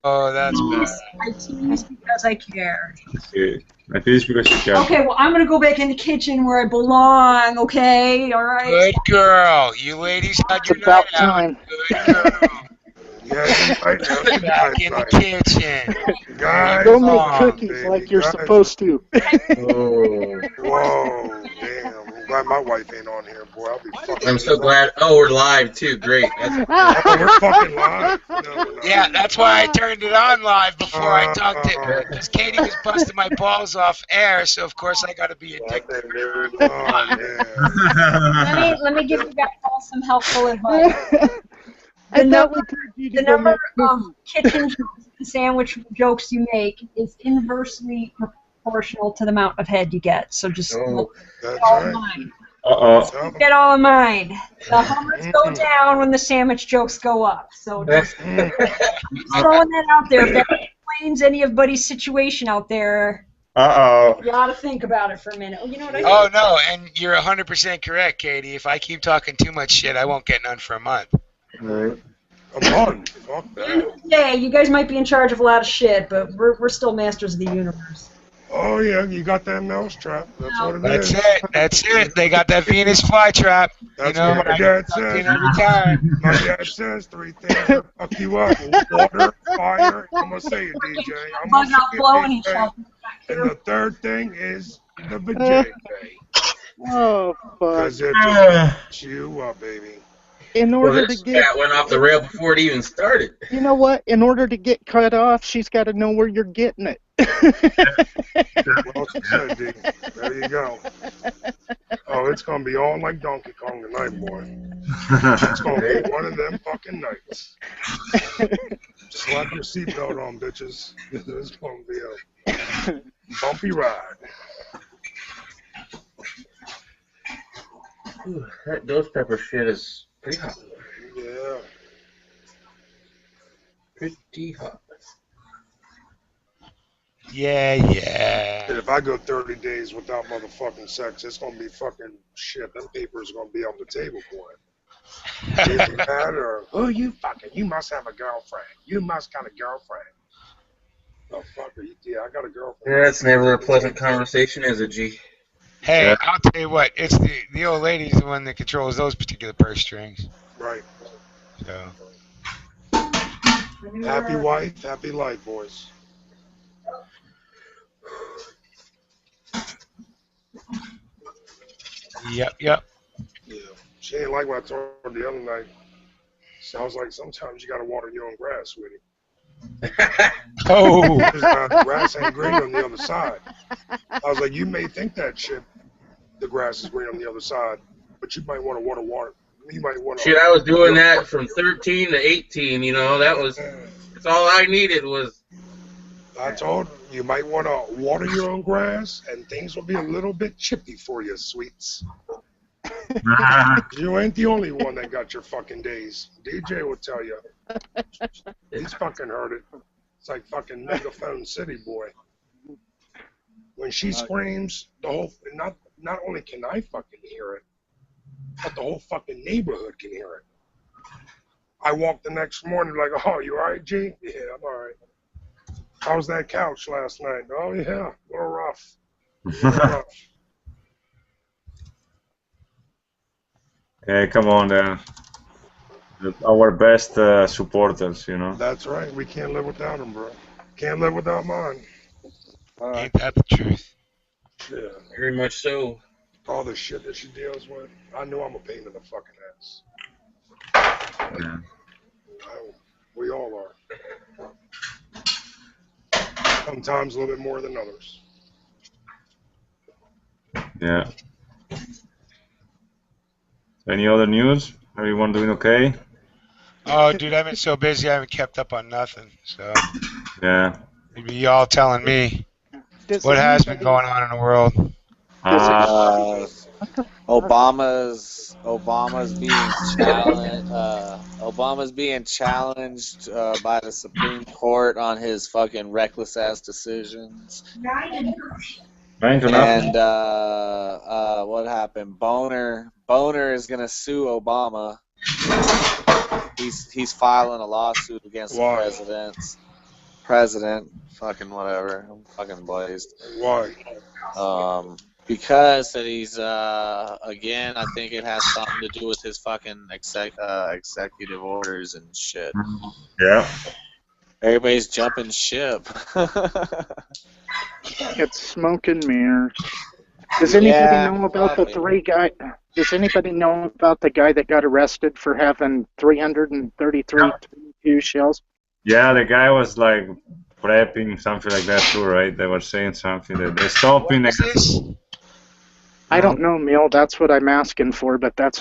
Oh, that's bad. I tease because I care. Okay. I tease because you care. Okay, well, I'm going to go back in the kitchen where I belong, okay? All right? Good girl. You ladies had your It's about night out. time. Good girl. Yeah, right now. Back in the kitchen. Guys, Go make on, cookies baby, like you're guys. supposed to. Oh. Whoa, damn. I'm glad my wife ain't on here, boy. I'll be fucking. I'm so glad. Oh, we're live too. Great. Oh, we're fucking live. No, we're not. Yeah, that's why I turned it on live before I talked to Oh, because Katie was busting my balls off air, so of course I got to be addicted. oh, man. Let me give you guys all some helpful advice. I The thought number, we told you to the go number make of cookies. kitchen jokes and sandwich jokes you make is inversely proportional to the amount of head you get. So just Oh. keep That's it all in right. mind. Uh-oh. Keep that all in mind. The hummers go down when the sandwich jokes go up. So just throwing that out there. If that explains any of Buddy's situation out there, Uh-oh. you ought to think about it for a minute. Oh, you know what I mean? Oh no, and you're 100% correct, Katie. If I keep talking too much shit, I won't get none for a month. Right. I'm on. Fuck that. Yeah, you guys might be in charge of a lot of shit, but we're still masters of the universe. Oh, yeah, you got that mousetrap. That's what it That's is. it. That's it. They got that Venus flytrap. That's You know, what my I dad tuck in says. every time. My dad says 3 things that fuck you up. Water, fire. I'm going to say it, DJ. I'm going Bug to out say blowing it, each DJ. other. And the third thing is the vajayjay. Oh, fuck. Because it just fucks you up, baby. In Well, order to this get, cat went off the rail before it even started. you know what? In order to get cut off, she's got to know where you're getting it. Well said, D. There you go. Oh, it's going to be all like Donkey Kong tonight, boy. It's going to be one of them fucking nights. Slap your seatbelt on, bitches. It's going to be a bumpy ride. Ooh, that ghost pepper shit is pretty hot. Yeah. Pretty hot. Yeah, yeah. And if I go 30 days without motherfucking sex, it's going to be fucking shit. Them papers are going to be on the table, boy. Is it bad or, oh, you fucking, you must have a girlfriend. You must got a girlfriend. Oh, fuck it. Yeah, I got a girlfriend. Yeah, that's never a pleasant conversation, is it, G? Hey, Yeah. I'll tell you what. It's the old lady's the one that controls those particular purse strings. Right. So. Happy wife, happy life, boys. Yep, yep. Yeah. She ain't like what I told her the other night. Sounds like sometimes you got to water your own grass, sweetie. Oh. The grass ain't green on the other side. I was like, you may think that shit, the grass is green on the other side, but you might want to water. You might want to. Shit, I was doing that from 13 to 18, you know, that's all I needed was. I told her, you might want to water your own grass, and things will be a little bit chippy for you, sweets. You ain't the only one that got your fucking days. DJ will tell you. He's fucking heard it. It's like fucking Megaphone City, boy. When she screams, the whole not only can I fucking hear it, but the whole fucking neighborhood can hear it. I walked the next morning like, oh, you alright, G? Yeah, I'm alright. How was that couch last night? Oh yeah, a little rough. Hey, come on, then. Our best supporters, you know. That's right. We can't live without them, bro. Can't live without mine. Ain't that the truth? Yeah. Very much so. All the shit that she deals with. I know I'm a pain in the fucking ass. Yeah. We all are. Sometimes a little bit more than others. Yeah. Any other news? Everyone doing okay? Oh, dude, I've been so busy I haven't kept up on nothing. So Yeah. maybe y'all telling me what has been going on in the world. Obama's being challenged by the Supreme Court on his fucking reckless ass decisions. 9-0. And what happened? Boner is gonna sue Obama. He's filing a lawsuit against the president. president. Fucking whatever. I'm fucking blazed. Why? Because that he's again, I think it has something to do with his fucking executive orders and shit. Yeah. Everybody's jumping ship. It's smoke and mirrors. Does anybody Yeah, know about the probably. three guy? Does anybody know about the guy that got arrested for having 333 22 shells? Yeah, the guy was like prepping something like that too, right? They were saying something that they're stopping. What's this? I don't know, Neil. That's what I'm asking for, but that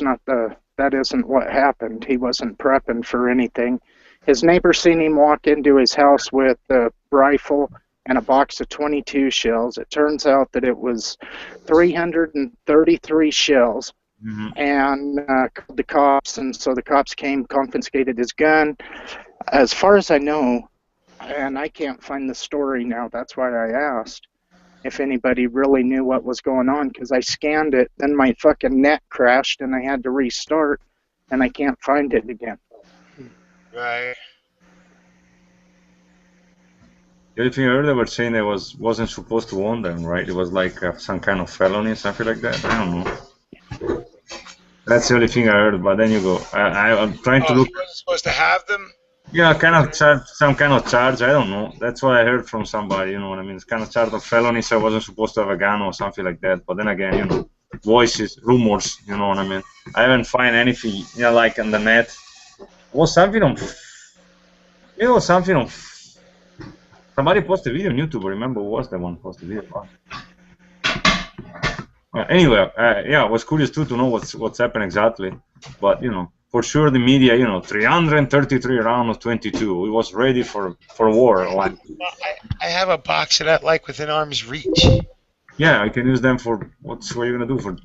isn't what happened. He wasn't prepping for anything. His neighbor seen him walk into his house with a rifle and a box of 22 shells. It turns out that it was 333 shells, and called the cops, and so the cops came, confiscated his gun. As far as I know, and I can't find the story now, that's why I asked if anybody really knew what was going on, because I scanned it, then my fucking net crashed and I had to restart, and I can't find it again. Right. The only thing I heard they were saying it wasn't supposed to own them, right? It was like some kind of felony, something like that. I don't know. That's the only thing I heard. But then you go. I'm trying to Oh, look. he wasn't supposed to have them? Yeah, kind of charge, some kind of charge. I don't know. That's what I heard from somebody. You know what I mean? It's kind of charge of felony, so I wasn't supposed to have a gun or something like that. But then again, you know, voices, rumors. You know what I mean? I haven't find anything, you know, like on the net. Was something on. It was something on. Somebody posted a video on YouTube. Remember, who was the one posted video? Anyway, yeah, I was curious too to know what's happened exactly. But you know, for sure the media, you know, 333 rounds of 22. It was ready for war. Like, I have a box of that like within arm's reach. yeah, I can use them for what are you gonna do for?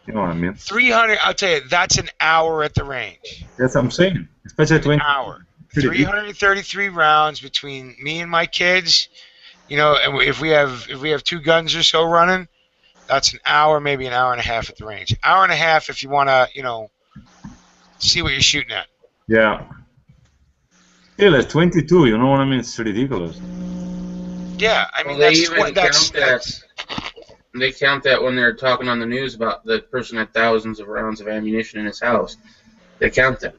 You know what I mean? 300. I'll tell you, that's an hour at the range. That's what I'm saying. Especially An 20. hour. 333 rounds between me and my kids. You know, and if we have two guns or so running, that's an hour, maybe an hour and a half at the range. Hour and a half if you want to, you know, see what you're shooting at. Yeah. Still, it's 22. You know what I mean? It's ridiculous. Yeah, I mean Well, they that's even that's, count that. They count that when they're talking on the news about the person had thousands of rounds of ammunition in his house. They count that.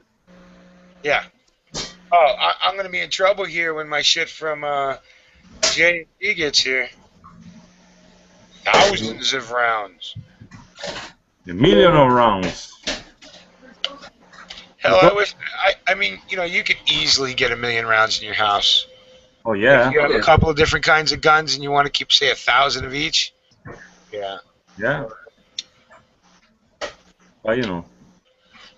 yeah. Oh, I'm gonna be in trouble here when my shit from J&D gets here. Thousands of rounds. A million of rounds. Hell, I mean, you know, you could easily get 1 million rounds in your house. Oh yeah. If you have a couple of different kinds of guns and you want to keep, say, 1,000 of each. Yeah. Yeah. But you know.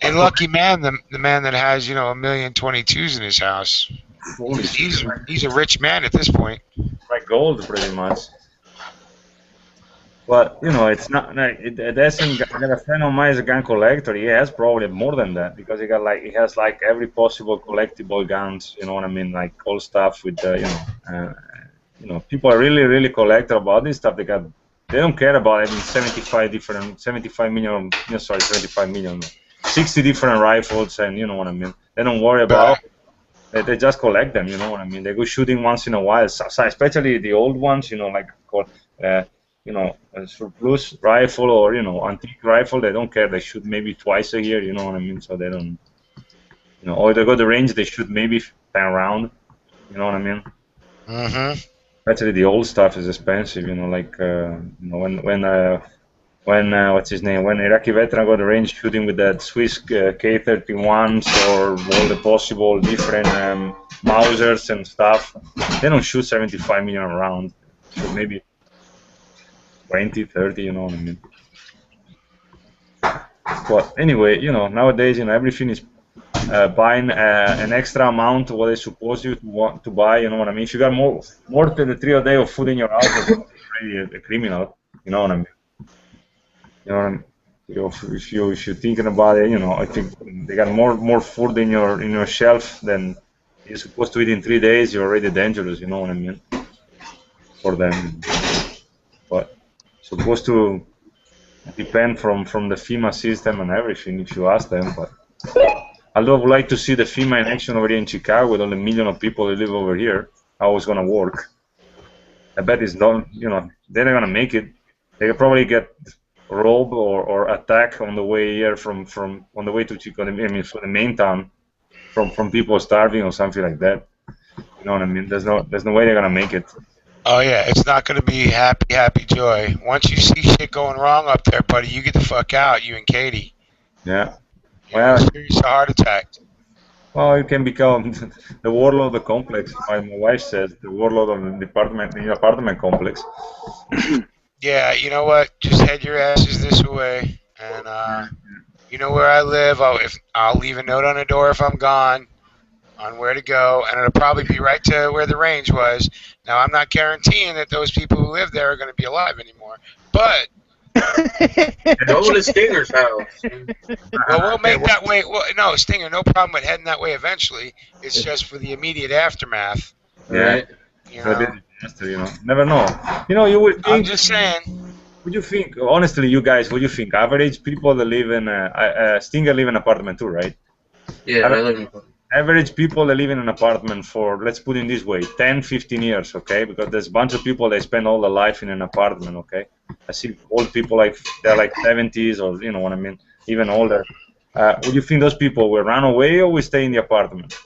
And lucky man, the man that has, you know, 1,022,000 in his house. Holy He's a rich man at this point. like gold, pretty much. But you know, it's not like it doesn't. I got a friend of mine is a gun collector. He has probably more than that because he has like every possible collectible guns. You know what I mean? Like all stuff with you know, people are really collect about this stuff. They don't care about having 75 million. No, sorry, 75 million. 60 different rifles, and you know what I mean. They don't worry about. They just collect them. You know what I mean. They go shooting once in a while, so especially the old ones. You know, like you know, a surplus rifle or, you know, antique rifle, they don't care. They shoot maybe twice a year, you know what I mean? So they don't, you know, or they go to the range, they shoot maybe 10 rounds, you know what I mean? Mm-hmm. Actually, the old stuff is expensive, you know, like, you know, when what's his name? When Iraqi veteran go to the range shooting with that Swiss K-31s or all the possible different Mausers and stuff, they don't shoot 75 million rounds. So maybe 20, 30, you know what I mean. But anyway, you know, nowadays, you know, everything is buying an extra amount of what they suppose you to want to buy, you know what I mean. If you got more than the 3 a day of food in your house, it's already a criminal, you know what I mean. You know what I mean. You know, if you're thinking about it, you know, I think they got more food in your shelf than you're supposed to eat in 3 days. You're already dangerous, you know what I mean, for them. But supposed to depend from the FEMA system and everything if you ask them. But although I would like to see the FEMA in action over here in Chicago with all the million of people that live over here, I how it's gonna work. I bet it's not, they're not gonna make it. They could probably get robbed or attacked on the way here from on the way to Chico. I mean, for the main town, from people starving or something like that. You know what I mean? There's no way they're gonna make it. Oh yeah, it's not going to be happy joy. Once you see shit going wrong up there, buddy, you get the fuck out. You and Katie. Yeah. Well, Well, serious heart attack. well, you can become the warlord of the complex. My wife says the warlord of the apartment complex. Yeah, you know what? Just head your asses this way, and you know where I live. I'll leave a note on the door if I'm gone, on where to go, and it'll probably be right to where the range was. Now, I'm not guaranteeing that those people who live there are going to be alive anymore, but Go to Stinger's house. well, we'll make that way. Well, no, Stinger, no problem with heading that way eventually. It's just for the immediate aftermath. Yeah. Right. You It's a bit know, disaster. Never know. You would think. I'm just saying. Would you think, honestly, you guys, would you think average people that live in Stinger live in an apartment too, right? Yeah, I live in. Average people that live in an apartment for, let's put it this way, 10, 15 years, okay? Because there's a bunch of people that spend all their life in an apartment, okay? I see old people they're like 70s or, you know what I mean, even older. Would you think those people will run away or will stay in the apartment?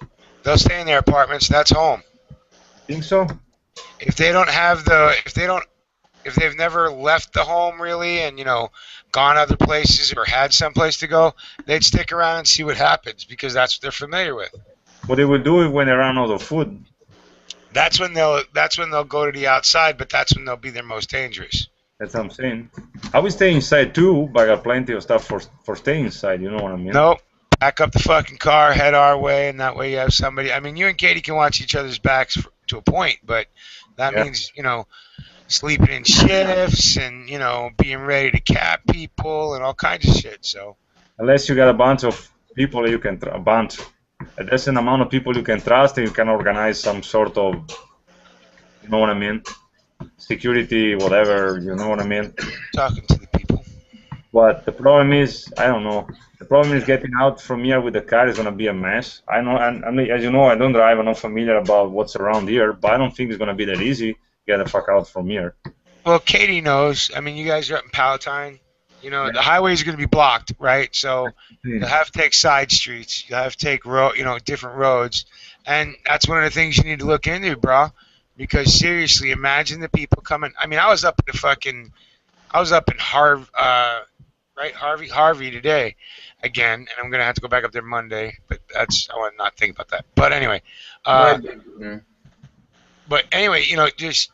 They'll stay in their apartments. That's home. Think so? If they've never left the home really, and gone other places or had someplace to go, they'd stick around and see what happens because that's what they're familiar with. What they will do is when they run out of food. That's when they'll go to the outside, but that's when they'll be their most dangerous. That's what I'm saying. I will stay inside too, but I got plenty of stuff for staying inside. You know what I mean? Nope. Pack up the fucking car, head our way, and that way you have somebody. I mean, you and Katie can watch each other's backs to a point, but that means sleeping in shifts and being ready to cap people and all kinds of shit. So unless you got a bunch of people you can a decent amount of people you can trust, and you can organize some sort of, you know what I mean, security, whatever, you know what I mean. Talking to the people. But the problem is, I don't know. The problem is getting out from here with the car is gonna be a mess. I know, and I mean, as you know, I don't drive. I'm not familiar about what's around here, but I don't think it's gonna be that easy. Get the fuck out from here. Well, Katie knows. I mean, you guys are up in Palatine. The highways are going to be blocked, right? So you'll have to take side streets. You'll have to take different roads, and that's one of the things you need to look into, bro. Because seriously, imagine the people coming. I mean, I was up in Harvey today, again, and I'm going to have to go back up there Monday. But I want to not think about that. But anyway, just.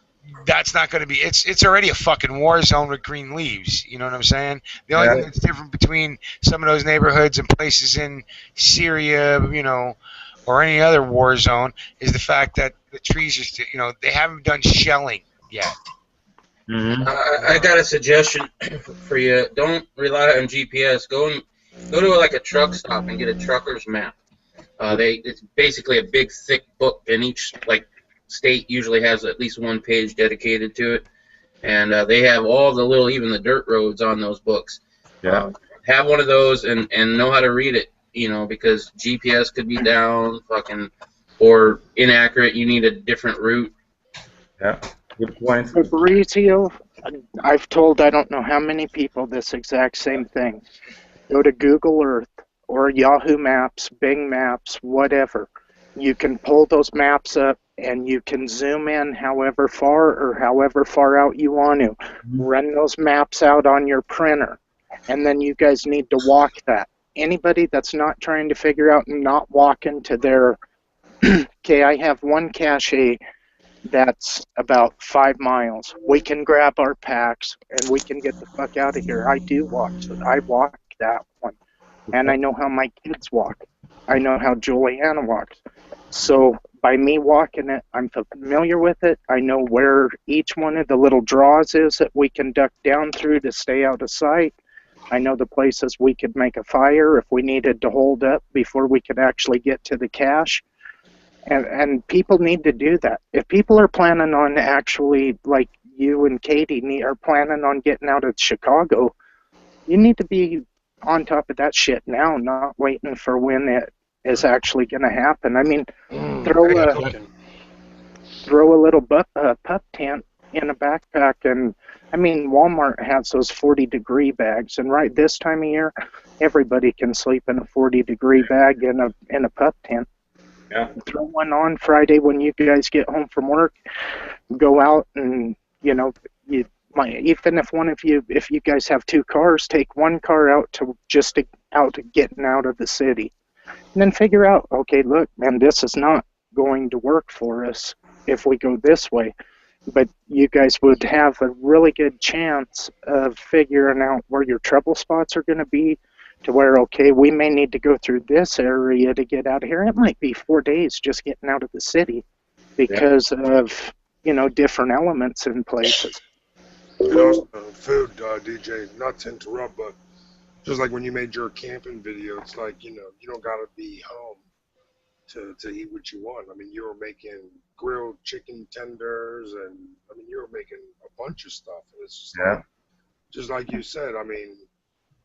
That's not going to be. It's already a fucking war zone with green leaves. You know what I'm saying? The only thing that's different between some of those neighborhoods and places in Syria, or any other war zone, is the fact that the trees are still, they haven't done shelling yet. Mm-hmm. I got a suggestion for you. Don't rely on GPS. Go to like a truck stop and get a trucker's map. It's basically a big thick book, and each state usually has at least one page dedicated to it, and they have all even the dirt roads on those books. Yeah. Have one of those and know how to read it, because GPS could be down, or inaccurate. You need a different route. Yeah, good point. Fabrizio, I've told I don't know how many people this exact same thing. Go to Google Earth or Yahoo Maps, Bing Maps, whatever. You can pull those maps up and you can zoom in however far out you want to. Run those maps out on your printer, and then you guys need to walk that. Anybody that's not trying to figure out and not walking to their, okay, I have one cache that's about 5 miles. We can grab our packs and we can get the fuck out of here. I do walk, so I walk that one. And I know how my kids walk. I know how Juliana walks. So by me walking it, I'm familiar with it. I know where each one of the little draws is that we can duck down through to stay out of sight. I know the places we could make a fire if we needed to hold up before we could actually get to the cache. And people need to do that. If people are planning on actually, like you and Katie are planning on getting out of Chicago, you need to be on top of that shit now, not waiting for when it is actually going to happen. I mean, throw a little pup tent in a backpack, and I mean, Walmart has those 40-degree bags, and right this time of year, everybody can sleep in a 40-degree bag in a pup tent. Yeah. Throw one on Friday when you guys get home from work. Go out and you might, even if you guys have 2 cars, take one car out to getting out of the city, and then figure out, okay, look, man, this is not going to work for us if we go this way. But you guys would have a really good chance of figuring out where your trouble spots are going to be, to where, okay, we may need to go through this area to get out of here. It might be 4 days just getting out of the city because of, different elements in places. And also, food, DJ, not to interrupt, but just like when you made your camping video, it's like, you don't got to be home to eat what you want. I mean, you were making grilled chicken tenders, and I mean, you were making a bunch of stuff. And it's just just like you said, I mean,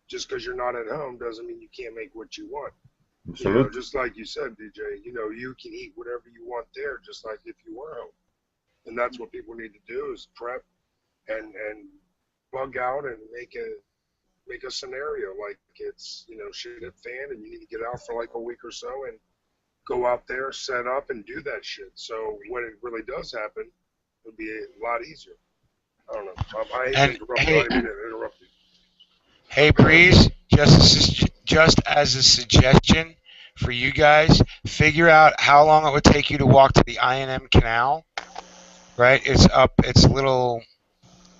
just because you're not at home doesn't mean you can't make what you want. Absolutely. Just like you said, DJ, you can eat whatever you want there, just like if you were home. And that's what people need to do, is prep and bug out and make a scenario like it's, shit hit fan, and you need to get out for like a week or so and go out there, set up, and do that shit. So when it really does happen, it'll be a lot easier. I don't know. I hate to interrupt you. I didn't mean to interrupt you. Hey, Breeze, just as a suggestion for you guys, figure out how long it would take you to walk to the I&M Canal. Right? It's a little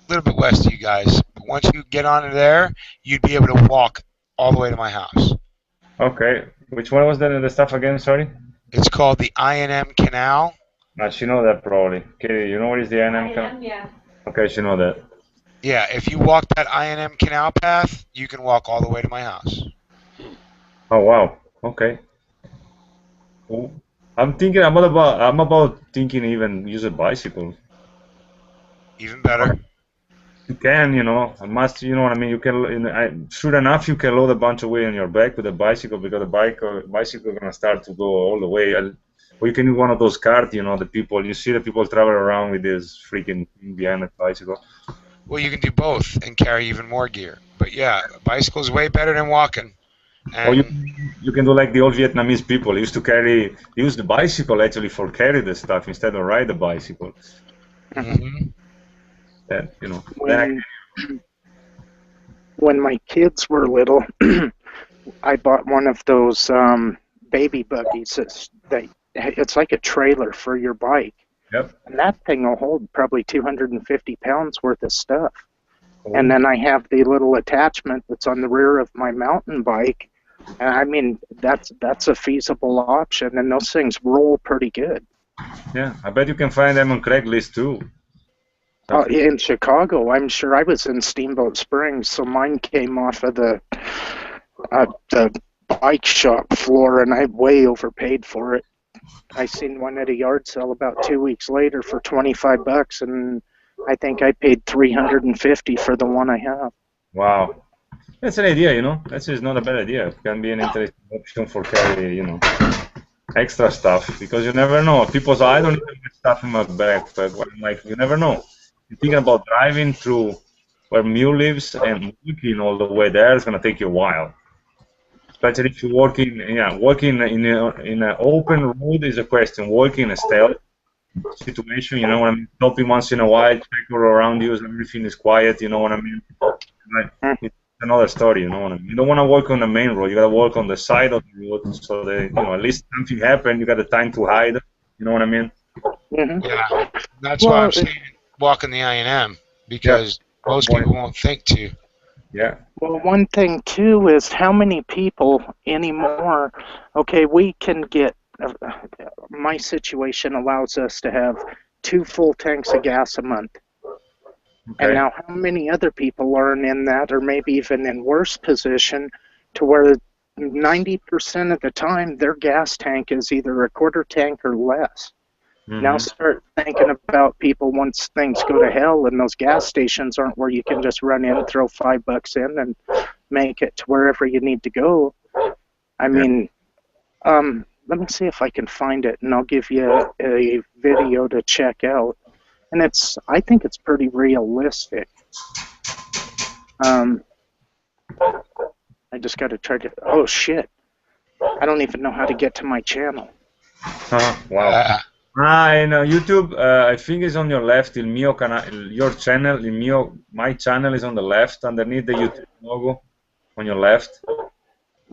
bit west of you guys. But once you get onto there, you'd be able to walk all the way to my house. Okay. Which one was the stuff again? Sorry. It's called the I&M Canal. She know that probably. Katie, you know what is the I&M Canal? Yeah. Okay, she know that. Yeah, if you walk that I&M Canal path, you can walk all the way to my house. Oh wow. Okay. Cool. I'm about thinking even use a bicycle. Even better. You can, I must, you know what I mean. You can, sure enough, you can load a bunch of weight on your back with a bicycle, because the bicycle is gonna start to go all the way. Or you can use one of those carts, you see the people travel around with this freaking thing behind the bicycle. Well, you can do both and carry even more gear. But yeah, a bicycle is way better than walking. And or you can do like the old Vietnamese people. They used to use the bicycle actually for carry the stuff instead of ride the bicycle. Mm-hmm. That, When my kids were little, I bought one of those baby buggies. It's like a trailer for your bike. Yep. And that thing will hold probably 250 pounds worth of stuff. Oh. And then I have the little attachment that's on the rear of my mountain bike. And I mean, that's a feasible option, and those things roll pretty good. Yeah, I bet you can find them on Craigslist too. In Chicago, I'm sure. I was in Steamboat Springs, so mine came off of the bike shop floor, and I way overpaid for it. I seen one at a yard sale about 2 weeks later for $25, and I think I paid $350 for the one I have. Wow, that's an idea. That is not a bad idea. It can be an interesting option for carry, extra stuff, because you never know. People say, I don't even get stuff in my bag, but I'm like, you never know. You're thinking about driving through where Mew lives and walking all the way there is going to take you a while. Especially if you're walking in an open road is a question. Walking in a stealth situation, what I mean? Stopping once in a while, check around you, everything is quiet, you know what I mean? It's another story, you know what I mean? You don't want to walk on the main road. You got to walk on the side of the road, so that at least something happened. You got the time to hide. You know what I mean? Mm-hmm. Yeah, that's why I'm saying walking the I&M, because most people won't think to. Yeah. Well, one thing too is how many people anymore. Okay, we can get. My situation allows us to have 2 full tanks of gas a month. Okay. And now, how many other people are in that, or maybe even in worse position, to where 90% of the time their gas tank is either a quarter tank or less? Mm-hmm. Now start thinking about people once things go to hell and those gas stations aren't where you can just run in and throw $5 in and make it to wherever you need to go. I mean, let me see if I can find it, and I'll give you a video to check out. And I think it's pretty realistic. I just got to try to. Oh shit! I don't even know how to get to my channel. Wow. In YouTube, I think it's on your left. Your channel, my channel is on the left, underneath the YouTube logo, on your left.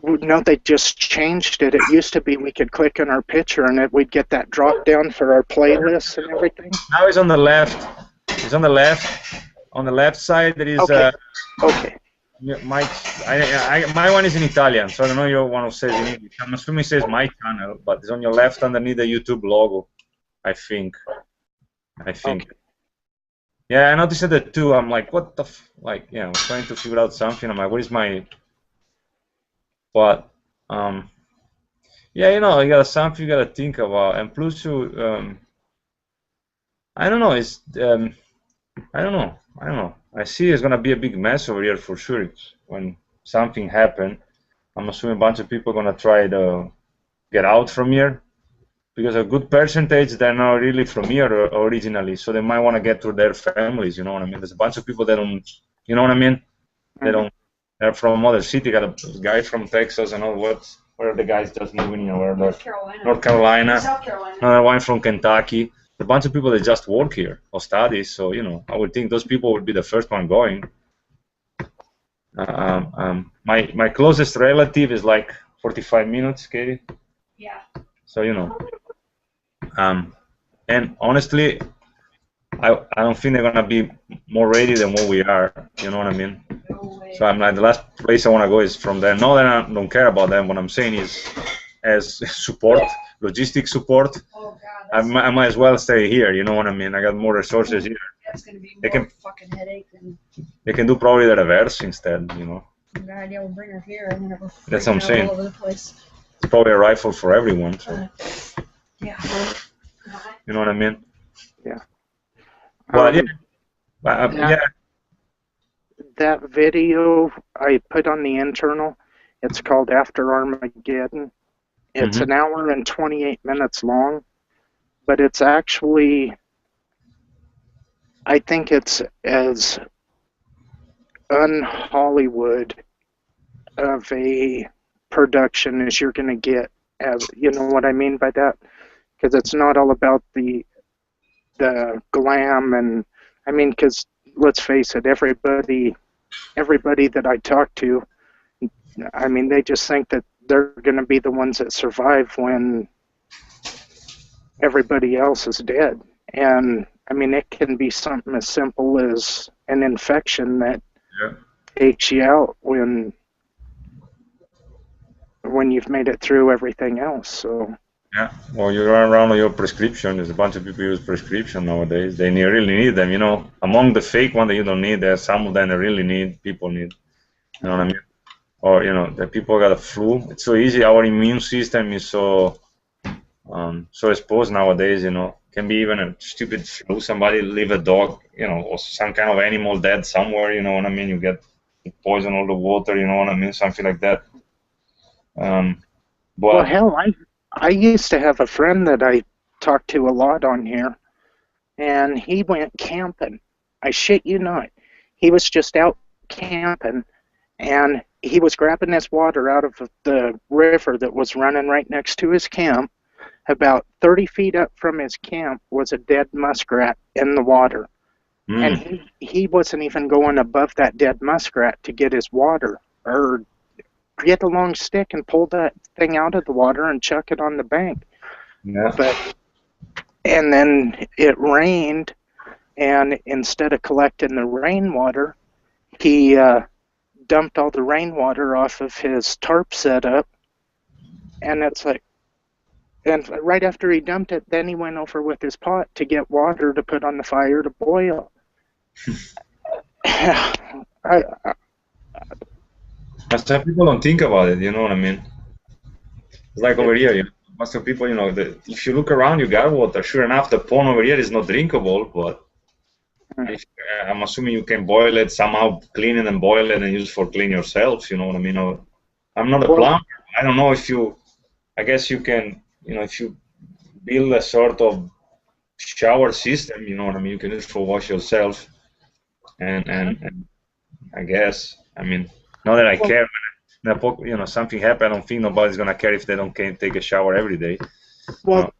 No, they just changed it. It used to be we could click on our picture and we'd get that drop down for our playlists and everything. Now it's on the left. It's on the left. On the left side there is. Okay. Okay. My one is in Italian, so I don't know your one who says in English. I'm assuming it says my channel, but it's on your left underneath the YouTube logo, I think. Okay. Yeah, I noticed that too. I'm like, what the I'm trying to figure out something. I'm like, what is my... But, yeah, you got something you got to think about. And plus, I don't know, I don't know. I see it's going to be a big mess over here for sure. When something happens, I'm assuming a bunch of people are going to try to get out from here, because a good percentage, they're not really from here originally, so they might want to get to their families, you know what I mean? There's a bunch of people that don't, you know what I mean? They don't, they're from other city. Got a guy from Texas and all where are the guys just moving, North Carolina, South Carolina. Another one from Kentucky. A bunch of people that just work here or study, so I would think those people would be the first one going. My closest relative is like 45 minutes, Katie. Yeah. So and honestly, I don't think they're gonna be more ready than what we are. You know what I mean? No way. So I'm like, the last place I want to go is from there. Not that I don't care about them. What I'm saying is, as support, logistic support. Oh, God, I might as well stay here, you know what I mean? I got more resources here. That's going to be more fucking headache than... They can do probably the reverse instead, Good idea, we'll bring her here and then we'll That's what I'm saying. all over the place. It's probably a rifle for everyone, so. Yeah. You know what I mean? Yeah. But yeah. That video I put on the internal, it's called After Armageddon. It's an hour and 28 minutes long, but it's actually, I think it's as un-Hollywood of a production as you're going to get, as you know what I mean by that? Because it's not all about the glam, and I mean, because let's face it, everybody that I talk to, I mean, they just think that they're going to be the ones that survive when everybody else is dead. And I mean, it can be something as simple as an infection that takes you out when you've made it through everything else. So yeah, well, you run around with your prescription. There's a bunch of people use prescription nowadays. They really need them, Among the fake one that you don't need, there's some of them that really people need. You know what I mean? Or the people got a flu. It's so easy. Our immune system is so exposed nowadays. Can be even a stupid flu. Somebody leave a dog, or some kind of animal dead somewhere. You know what I mean? You get poison all the water. You know what I mean? Something like that. Well, hell, I used to have a friend that I talked to a lot on here, and he went camping. I shit you not. He was just out camping, and he was grabbing this water out of the river that was running right next to his camp. About 30 feet up from his camp was a dead muskrat in the water. And he wasn't even going above that dead muskrat to get his water, or get a long stick and pull that thing out of the water and chuck it on the bank. Yeah. And then it rained, and instead of collecting the rainwater, he dumped all the rainwater off of his tarp setup, and and right after he dumped it, then he went over with his pot to get water to put on the fire to boil. But some people don't think about it, you know what I mean? It's like over here, most of people, if you look around, you got water. Sure enough, the pond over here is not drinkable, but I'm assuming you can boil it, somehow clean it and boil it and use it for clean yourself, you know what I mean? I'm not a plumber. I don't know if I guess you can if you build a sort of shower system, you know what I mean, you can use for wash yourself, and I guess, I mean, not that I care. Something happen, I don't think nobody's gonna care if they don't take a shower every day. Well,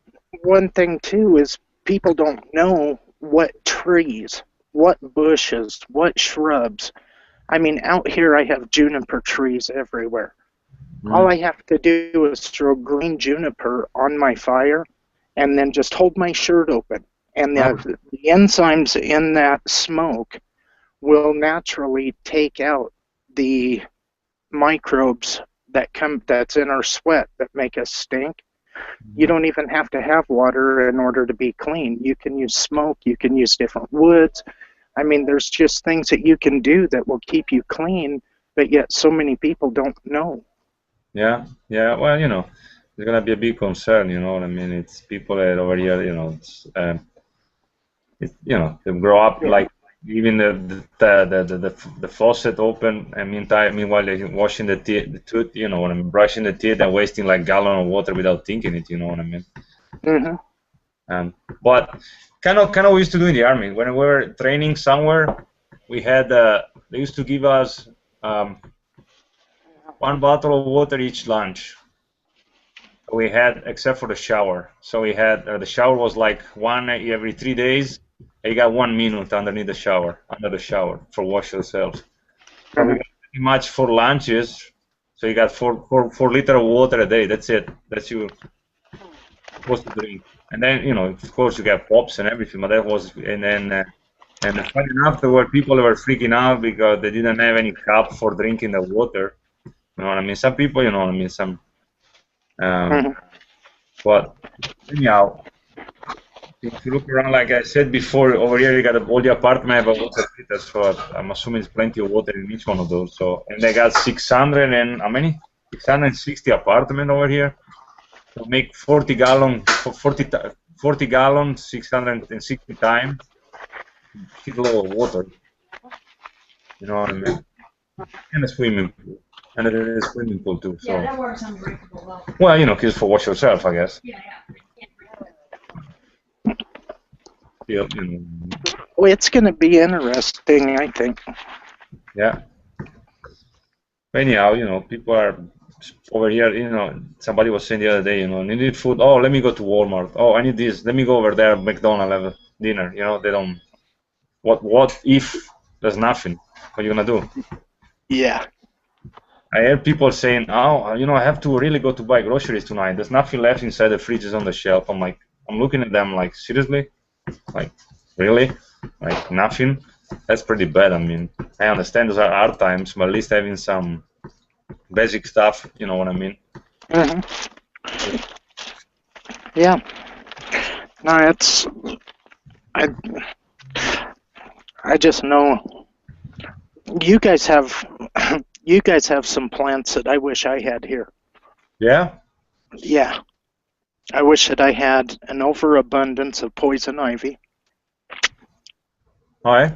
one thing too is people don't know what trees, what bushes, what shrubs. I mean, out here I have juniper trees everywhere. All I have to do is throw green juniper on my fire and then just hold my shirt open. And the enzymes in that smoke will naturally take out the microbes that's in our sweat that make us stink. You don't even have to have water in order to be clean. You can use smoke, you can use different woods. I mean, there's just things that you can do that will keep you clean, but yet so many people don't know. Yeah, well, it's gonna be a big concern, you know what I mean? It's people that over here, they grow up like even the faucet open, and meanwhile they're washing the tooth, you know what I mean, brushing the teeth and wasting like gallon of water without thinking it, you know what I mean? But kind of we used to do in the army when we were training somewhere. We had they used to give us 1 bottle of water each lunch. We had, except for the shower. So we had the shower was like one every 3 days. You got 1 minute under the shower for wash yourself. So we got pretty much 4 lunches. So you got 4 liters of water a day. That's it. That's you supposed to drink. And then of course you got pops and everything. But that was and funny enough, there were people who were freaking out because they didn't have any cup for drinking the water. You know what I mean? Some people, you know what I mean? Some, but anyhow, if you look around, like I said before, over here you got all the apartment have a water heater, so I'm assuming it's plenty of water in each one of those. So, and they got 600 and how many? 660 apartment over here. So make 40 gallons, 40 gallons, 660 times. Kilo of water. You know what I mean? And a swimming pool. And it is a swimming pool too. So. Yeah, that works unbreakable well. Well, because for wash yourself, I guess. Yeah. Well, it's going to be interesting, I think. Yeah. Anyhow, people are over here, somebody was saying the other day, needed food. Oh, let me go to Walmart. Oh, I need this. Let me go over there, McDonald's, have a dinner. They don't. What if there's nothing? What are you going to do? Yeah. I hear people saying, oh, I have to really go to buy groceries tonight. There's nothing left inside the fridges on the shelf. I'm looking at them like, seriously? Like, really? Like, nothing? That's pretty bad. I mean, I understand those are hard times, but at least having some basic stuff, you know what I mean? Yeah. No, I just know you guys have some plants that I wish I had here. Yeah? Yeah. I wish that I had an overabundance of poison ivy. Why?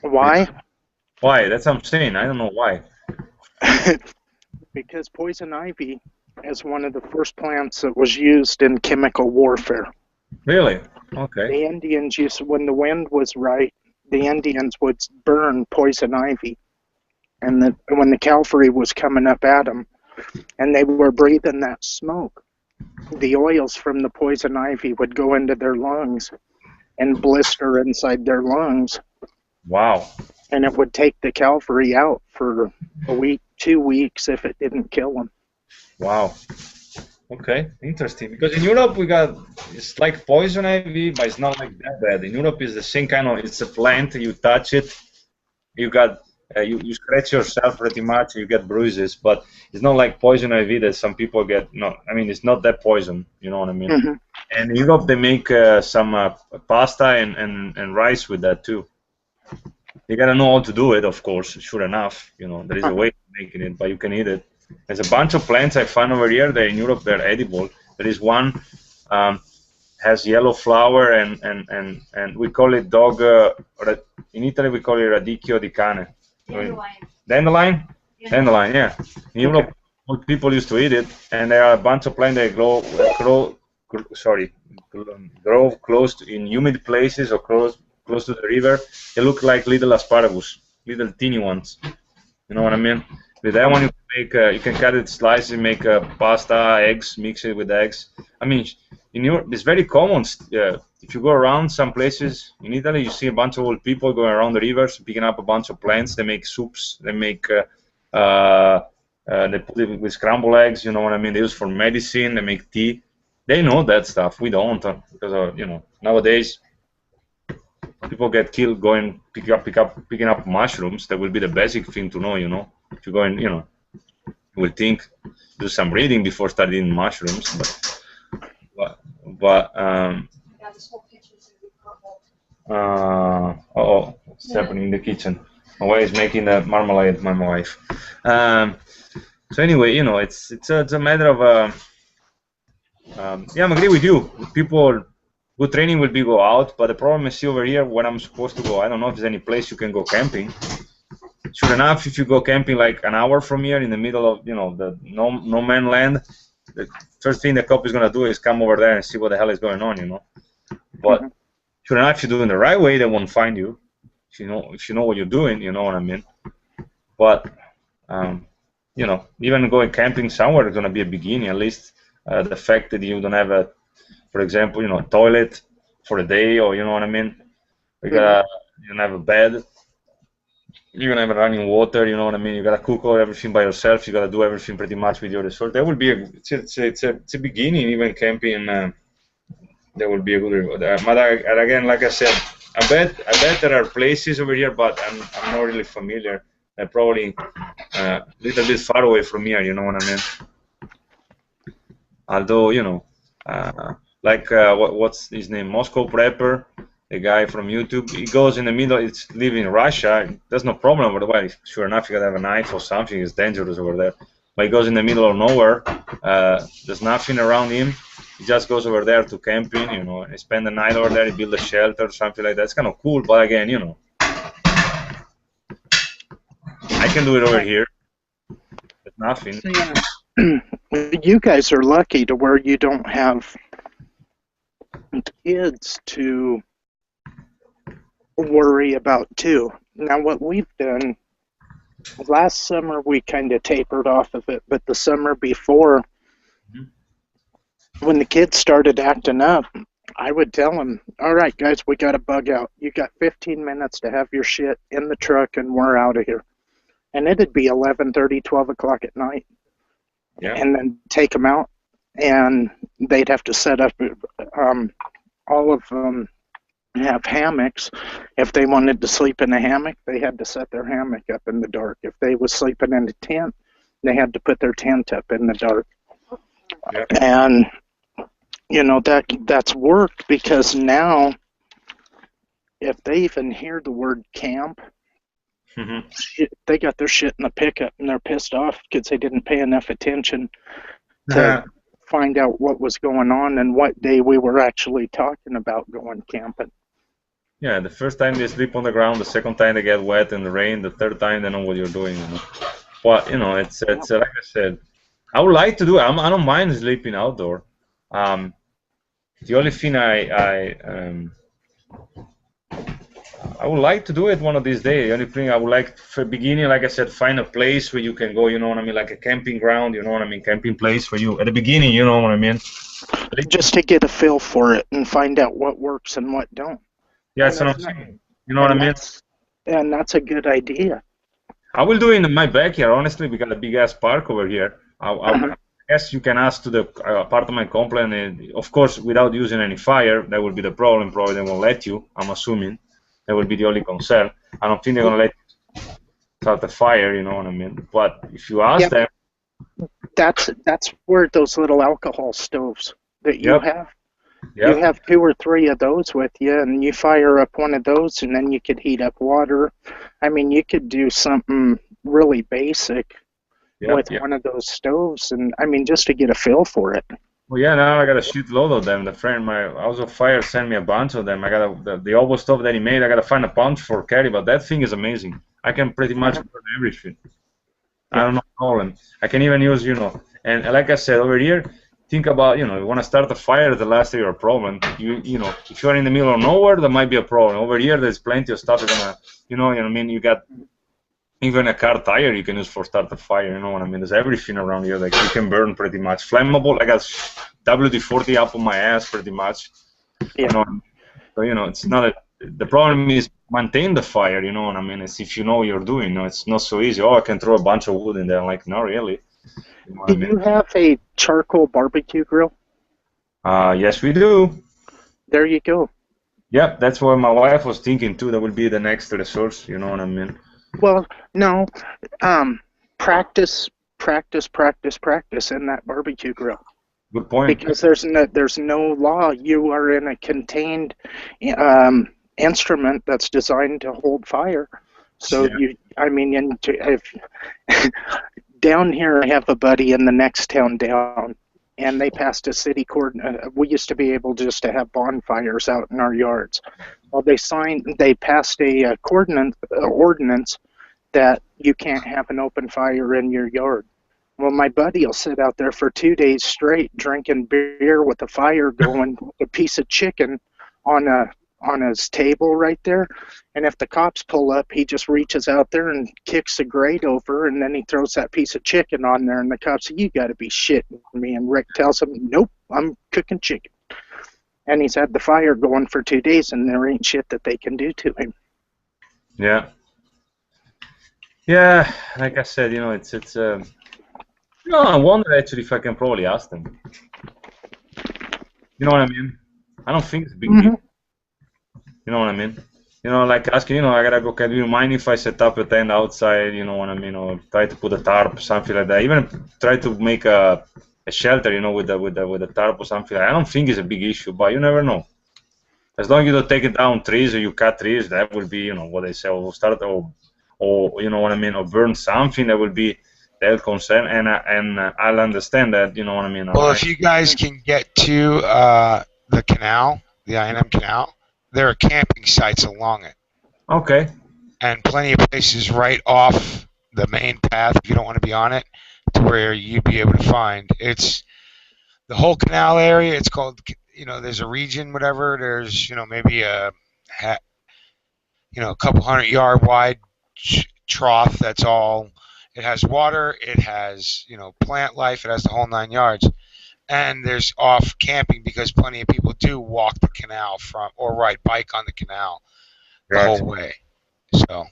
Why? Why? That's what I'm saying. I don't know why. Because poison ivy is one of the first plants that was used in chemical warfare. Really? Okay. The Indians used, when the wind was right, the Indians would burn poison ivy. And when the cavalry was coming up at them, and they were breathing that smoke, the oils from the poison ivy would go into their lungs and blister inside their lungs. Wow. And it would take the cavalry out for a week, 2 weeks if it didn't kill them. Wow. Okay, interesting. Because in Europe it's like poison ivy, but it's not like that bad. In Europe, it's the same kind of. It's a plant. You touch it, you got you scratch yourself pretty much, you get bruises. But it's not like poison ivy that some people get. No, I mean it's not that poison. You know what I mean? And in Europe, they make some pasta and rice with that too. You gotta know how to do it, of course. Sure enough, there is a way of making it, but you can eat it. There's a bunch of plants I found over here. They're in Europe. They're edible. There is one has yellow flower and we call it dog. In Italy we call it radicchio di cane. Dandelion. Dandelion? Yeah. Dandelion. Yeah. In Europe old people used to eat it, and there are a bunch of plants that grow close to, in humid places or close to the river. They look like little asparagus, little teeny ones. You know what I mean? With that one, you can make you can cut it slices, make pasta, eggs, mix it with eggs. I mean, it's very common. If you go around some places in Italy, you see a bunch of old people going around the rivers, picking up a bunch of plants. They make soups. They make they put it with scrambled eggs. You know what I mean? They use for medicine. They make tea. They know that stuff. We don't because nowadays people get killed going picking up mushrooms. That will be the basic thing to know. If you go and you will think, do some reading before studying mushrooms. But what's happening in the kitchen? My wife is making a marmalade. My wife. So anyway, it's a matter of yeah, I agree with you. People, good training will be go out, but the problem is over here when I'm supposed to go. I don't know if there's any place you can go camping. Sure enough, if you go camping like an hour from here in the middle of the no man land, the first thing the cop is gonna do is come over there and see what the hell is going on. But sure enough, if you're doing the right way, they won't find you. If you know what you're doing, you know what I mean. But even going camping somewhere is gonna be a beginning. At least the fact that you don't have for example, a toilet for a day, or you know what I mean. You don't have a bed. You're gonna have running water, you know what I mean. You gotta cook all everything by yourself. You gotta do everything pretty much with your resource. That will be it's a beginning. Even camping, that will be a good. But again, like I said, I bet there are places over here, but I'm not really familiar. They're probably a little bit far away from here. You know what I mean. Although what's his name? Moscow Prepper. A guy from YouTube, he goes in the middle, it's live in Russia, there's no problem over there. Sure enough, you gotta have a knife or something, it's dangerous over there. But he goes in the middle of nowhere, there's nothing around him, he just goes over there to camping, and spend the night over there, he build a shelter, something like that. It's kind of cool, but again, I can do it over here. There's nothing. You guys are lucky to where you don't have kids to worry about too. Now what we've done, last summer we kind of tapered off of it, but the summer before, when the kids started acting up, I would tell them, all right guys, we got to bug out. You got 15 minutes to have your shit in the truck and we're out of here. And it'd be 11:30, 12 o'clock at night. Yeah. And then take them out, and they'd have to set up all of them have hammocks. If they wanted to sleep in a hammock, they had to set their hammock up in the dark. If they was sleeping in a tent, they had to put their tent up in the dark. Yep. And that's worked, because now if they even hear the word camp, they got their shit in the pickup and they're pissed off because they didn't pay enough attention to find out what was going on and what day we were actually talking about going camping. Yeah, the first time they sleep on the ground, the second time they get wet in the rain, the third time they know what you're doing. But it's like I said, I would like to do it. I don't mind sleeping outdoor. The only thing I would like to do it one of these days. The only thing I would like for beginning, like I said, find a place where you can go, you know what I mean, like a camping ground, you know what I mean, camping place for you at the beginning, you know what I mean. Just to get a feel for it and find out what works and what don't. Yeah, it's what I'm saying. You know what I mean? And that's a good idea. I will do it in my backyard, honestly, because a big ass park over here. I guess you can ask to the apartment complaint, and of course, without using any fire, that will be the problem. Probably they won't let you. I'm assuming that will be the only concern. I don't think they're gonna let you start the fire. You know what I mean? But if you ask them, that's where those little alcohol stoves that you have. You have 2 or 3 of those with you, and you fire up one of those, and then you could heat up water. I mean, you could do something really basic with one of those stoves, and I mean, just to get a feel for it. Well, yeah, now I got a shitload of them. The friend, my House of Fire, sent me a bunch of them. I got the oval stove that he made. I got to find a bunch for carry, but that thing is amazing. I can pretty much burn everything. I don't know problem. I can even use, and like I said over here, think about, you want to start a fire, the last year problem. If you're in the middle of nowhere, there might be a problem. Over here, there's plenty of stuff you're gonna, what I mean. You got even a car tire you can use for start a fire. You know what I mean? There's everything around here that you can burn pretty much. Flammable. I got WD-40 up on my ass pretty much. Yeah. So it's not a. The problem is maintain the fire. You know what I mean? It's if you know what you're doing. It's not so easy. Oh, I can throw a bunch of wood in there. Like, not really. You know what Do I mean? you have a charcoal barbecue grill? Yes, we do. There you go. Yep, that's what my wife was thinking too. That would be the next resource. You know what I mean? Well, no. Practice in that barbecue grill. Good point. Because there's no law. You are in a contained instrument that's designed to hold fire. So if down here, I have a buddy in the next town down, and they passed a city we used to be able just to have bonfires out in our yards. Well, they passed a ordinance that you can't have an open fire in your yard. Well, my buddy will sit out there for 2 days straight drinking beer with a fire going, with a piece of chicken on his table right there. And if the cops pull up, he just reaches out there and kicks the grate over, and then he throws that piece of chicken on there, and the cops say, "You got to be shitting me." And Rick tells him, "Nope, I'm cooking chicken." And he's had the fire going for 2 days, and there ain't shit that they can do to him. Yeah. Yeah, like I said, it's I wonder actually if I can probably ask them. You know what I mean? I don't think it's a big deal. You know what I mean? Like asking, I gotta go, can you mind if I set up a tent outside, you know what I mean, or try to put a tarp, something like that. Even try to make a shelter, with a tarp or something like that. I don't think it's a big issue, but you never know. As long as you don't take it down trees or you cut trees, that will be, what they say, or start or you know what I mean, or burn something, that will be their concern, and I'll understand that, you know what I mean. Well, if you guys can get to the canal, the I&M canal, there are camping sites along it. Okay. And plenty of places right off the main path, if you don't want to be on it, to where you'd be able to find. It's the whole canal area. It's called, there's a region, whatever. There's, maybe a couple 100-yard wide trough. That's all. It has water. It has, plant life. It has the whole 9 yards. And there's off camping because plenty of people do walk the canal or ride bike on the canal the whole way. So.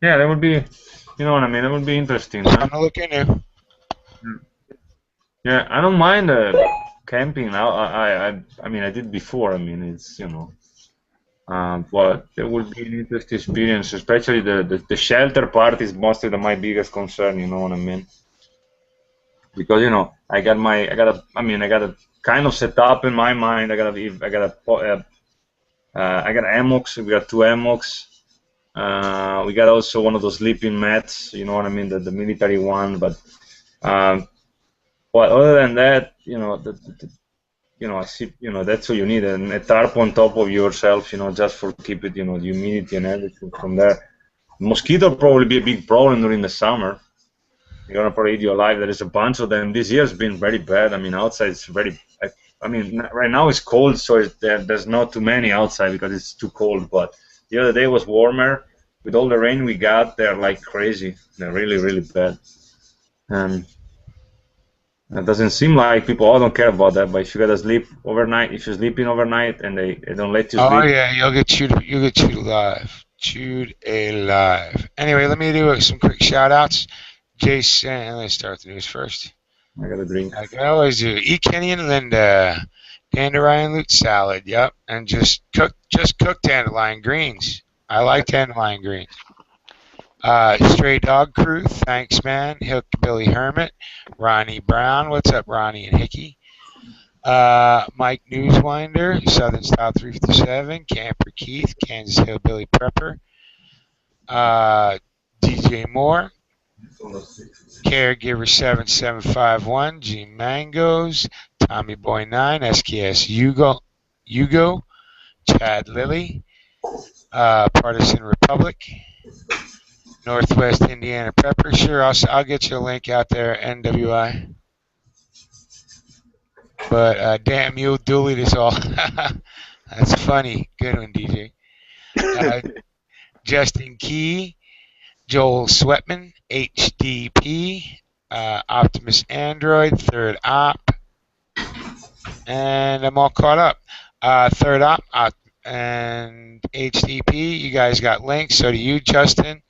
Yeah, that would be, you know what I mean. That would be interesting. I'm gonna look into. Yeah, I don't mind camping. I mean, I did before. I mean, it's but it would be an interesting experience, especially the shelter part is mostly my biggest concern. You know what I mean? Because I got a kind of set up in my mind. I got hammocks. We got 2 hammocks. We got also one of those sleeping mats. You know what I mean, the military one. But other than that, I see, that's what you need, and a tarp on top of yourself, just for keep it, the humidity and everything from there. Mosquito probably be a big problem during the summer. You're gonna probably eat you alive. There is a bunch of them. This year's been very bad. I mean, outside it's very. I mean, right now it's cold, so there's not too many outside because it's too cold. But the other day was warmer. With all the rain we got, they're like crazy. They're really, really bad. And it doesn't seem like people all don't care about that. But if you gotta sleep overnight, if you're sleeping overnight and they don't let you sleep. Oh yeah, you'll get chewed alive. Chewed alive. Anyway, let me do some quick shout outs. Jason, let's start the news first. I got a drink. Like I always do. E. Kenny and Linda. Dandelion root salad. Yep. And just cook dandelion greens. I like dandelion greens. Stray Dog Crew. Thanks, man. Hillbilly Hermit. Ronnie Brown. What's up, Ronnie and Hickey? Mike Newswinder. Southern Style 357. Camper Keith. Kansas Hillbilly Prepper. DJ Moore. Caregiver 7751, G Mangoes, Tommy Boy 9, SKS Hugo, Chad Lilly, Partisan Republic, Northwest Indiana Prepper. Sure, I'll get you a link out there, NWI. But damn, you doolied us all. That's funny. Good one, DJ. Justin Key, Joel Sweatman, HDP, Optimus Android, Third Op, and I'm all caught up. Third Op, and HDP, you guys got links. So do you, Justin.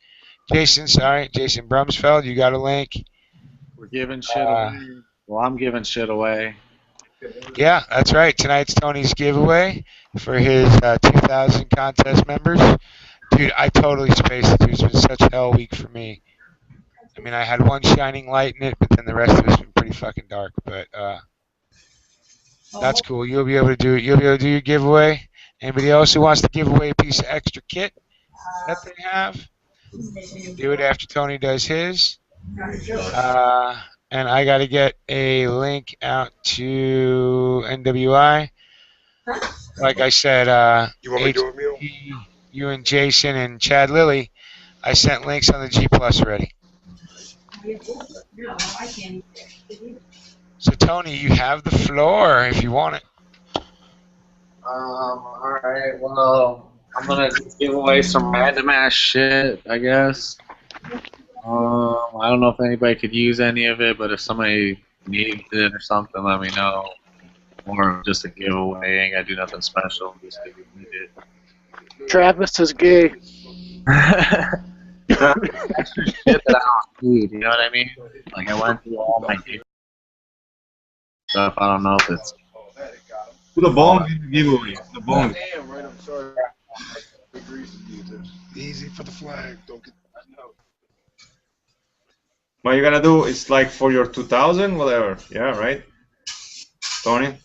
Jason Brumsfeld, you got a link. We're giving shit away. Well, I'm giving shit away. Yeah, that's right. Tonight's Tony's giveaway for his 2000 contest members. Dude, I totally spaced it. Dude. It's been such a hell week for me. I mean, I had one shining light in it, but then the rest of it's been pretty fucking dark. But that's cool. You'll be able to do it. You'll be able to do your giveaway. Anybody else who wants to give away a piece of extra kit that they have, you can do it after Tony does his. And I got to get a link out to NWI. Like I said, You want me to do it, Mule? you and Jason and Chad Lilly, I sent links on the G Plus already. So Tony, you have the floor if you want it. All right. Well, I'm gonna just give away some random ass shit, I guess. I don't know if anybody could use any of it, but if somebody needs it or something, let me know. Or just a giveaway. Ain't gotta do nothing special. Just if you need it. Travis is gay. Extra shit that I don't need. You know what I mean? Like I went through all my stuff. I don't know if it's. The bong giveaway. The bong. Easy for the flag. Don't get. What you're gonna do is like for your 2000, whatever. Yeah, right? Tony?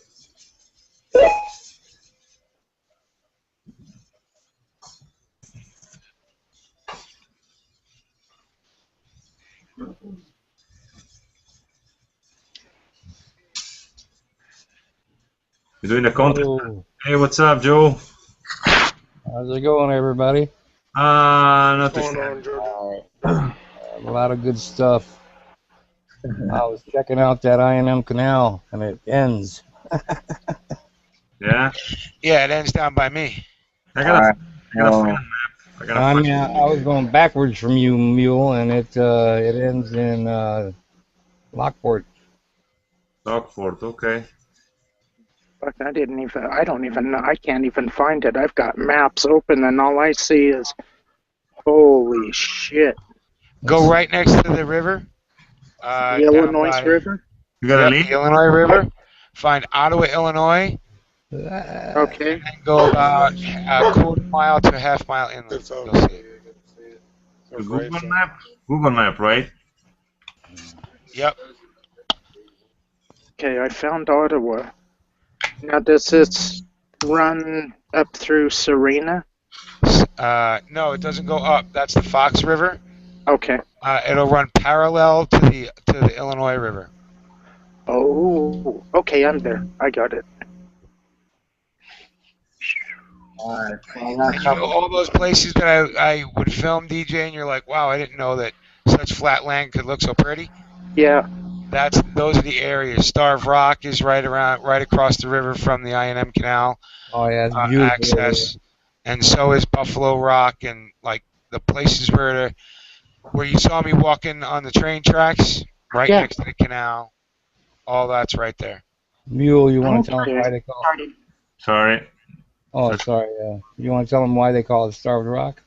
You're doing the contest. Hello. Hey, what's up, Joe? How's it going, everybody? Not too What's going sure. on, Joe? A lot of good stuff. I was checking out that I&M canal, and it ends. Yeah? Yeah, it ends down by me. I got a fan map. I got I mean, I was going backwards from you, Mule, and it ends in Lockport. Stockford, okay. Fuck, I don't even know. I can't even find it. I've got maps open and all I see is, holy shit. Go right next to the river. The Illinois River? You got a Yep, lead? the Illinois River. Find Ottawa, Illinois. Okay. And then go about a quarter mile to a half mile inland. It's You'll over. see it. The Google map? Google map, right? Yep. Okay, I found Ottawa. Now, does this run up through Serena? No, it doesn't go up. That's the Fox River. Okay. It'll run parallel to the Illinois River. Oh, okay, I'm there. I got it. Alright. And you know all those places that I would film DJ, and you're like, wow, I didn't know that such flat land could look so pretty. Yeah. Those are the areas. Starved Rock is right across the river from the I&M Canal. Oh, yeah, it's beautiful. Access, and so is Buffalo Rock, and like the places where you saw me walking on the train tracks, right Yeah. next to the canal. All that's right there. Mule, you want to tell them why they call it? Sorry. Oh, sorry. You want to tell them why they call it Starved Rock?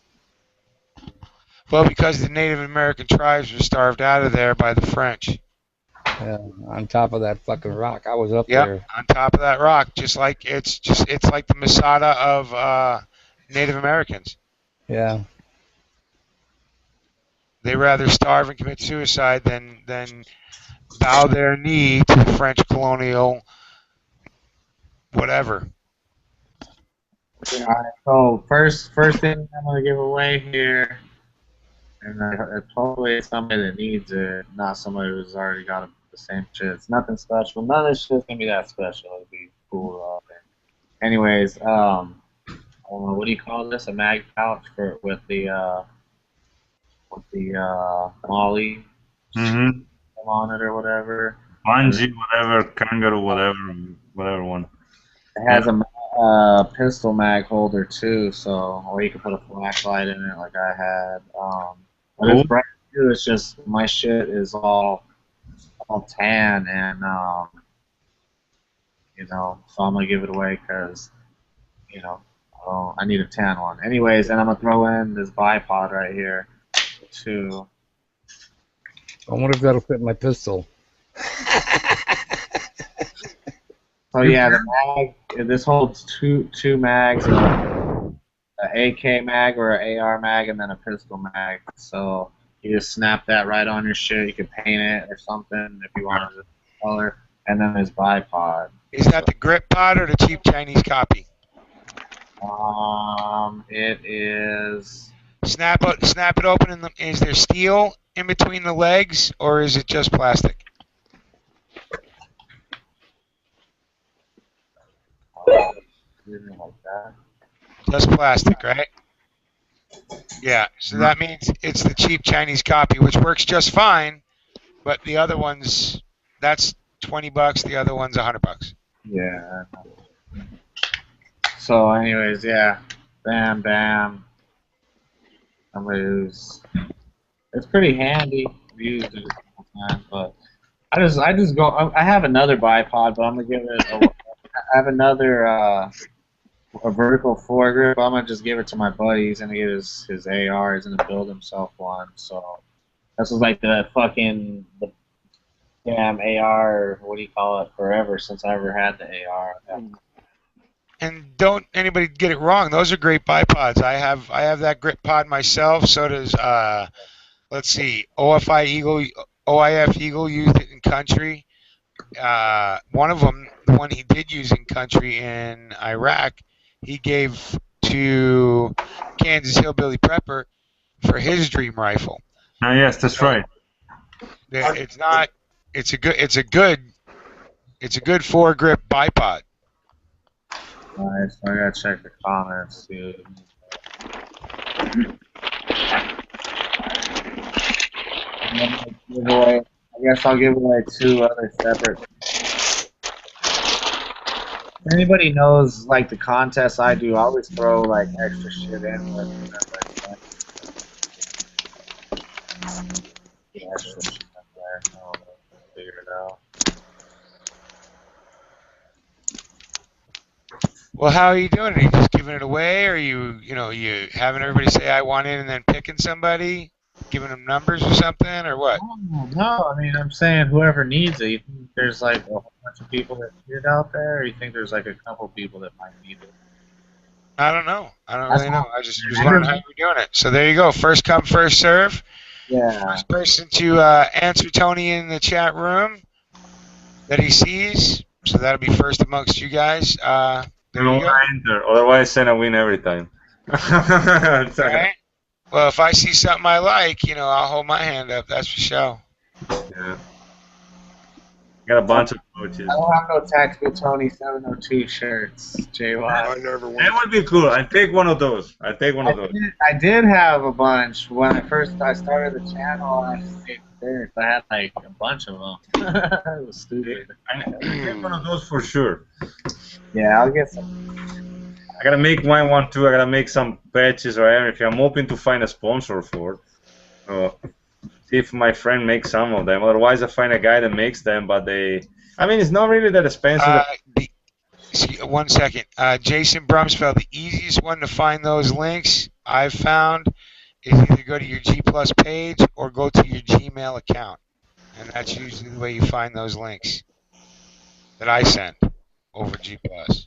Well, because the Native American tribes were starved out of there by the French. Yeah, on top of that fucking rock. I was up Yep, there. on top of that rock, it's like the Masada of Native Americans. Yeah. They rather starve and commit suicide than bow their knee to the French colonial whatever. Alright, so first thing I'm gonna give away here, and hopefully it's somebody that needs it, not somebody who's already got the same shit. It's nothing special. None of this shit's gonna be that special. It'll be cool. Anyways, what do you call this? A mag pouch with the with the Molly Mm-hmm. on it or whatever. Bungee, whatever, kangaroo, whatever one. It has a pistol mag holder too, so or you can put a flashlight in it like I had. But Cool. it's brand new. It's just my shit is all tan, and so I'm gonna give it away because I need a tan one. Anyways, and I'm gonna throw in this bipod right here too. I wonder if that'll fit my pistol. So yeah, the mag. This holds two mags, an AK mag or an AR mag, and then a pistol mag. So you just snap that right on your shit. You can paint it or something if you want it color. And then there's bipod. Is that the grip pod or the cheap Chinese copy? It is. Snap it open. Is there steel in between the legs, or is it just plastic? Like that. Just plastic, right? Yeah. So that means it's the cheap Chinese copy, which works just fine. But the other ones, that's $20. The other one's $100. Yeah. So, anyways, yeah. Bam, bam. It's pretty handy. We used it a couple times, but I just go. I have another bipod, but I'm gonna give it. I have another a vertical foregrip. I'm gonna just give it to my buddy. He's gonna get his AR. He's gonna build himself one. So this was like the damn AR. What do you call it? Forever since I ever had the AR. And don't anybody get it wrong. Those are great bipods. I have that grip pod myself. So does let's see, OIF Eagle used it in country. One of them, the one he did use in country in Iraq, he gave to Kansas Hillbilly Prepper for his dream rifle. Yes, that's right. It's not. It's a good foregrip bipod. Alright, so I gotta check the comments, dude. I guess I'll give away two other separate. If anybody knows like the contests I do, I always throw like extra shit in with them. Yeah, extra shit up there. I'll figure it out. Well, how are you doing? Are you just giving it away, or are you having everybody say I want in and then picking somebody, giving them numbers or something, or what? No, I mean I'm saying whoever needs it. You think there's like a whole bunch of people that need it out there, or you think there's like a couple people that might need it? I don't know. I don't really know. I just was learning how you're doing it. So there you go. First come, first serve. Yeah. First person to answer Tony in the chat room that he sees. So that'll be first amongst you guys. There you go. Enter. Otherwise, Senna win every time. Right? Well, if I see something I like, I'll hold my hand up. That's for sure. Yeah. Got a bunch of coaches. I don't have no Tactical Tony 702 shirts, JY. I never went. That would be cool. I take one of those. I did have a bunch when I started the channel. I had like a bunch of them. It was stupid. I take one of those for sure. Yeah, I'll get some. I gotta make mine one too. I gotta make some patches or everything. I'm hoping to find a sponsor for it. See if my friend makes some of them. Otherwise, I find a guy that makes them, but it's not really that expensive. 1 second. Jason Brumsfeld, the easiest one to find those links I've found is either go to your G Plus page or go to your Gmail account. And that's usually the way you find those links that I send over G Plus.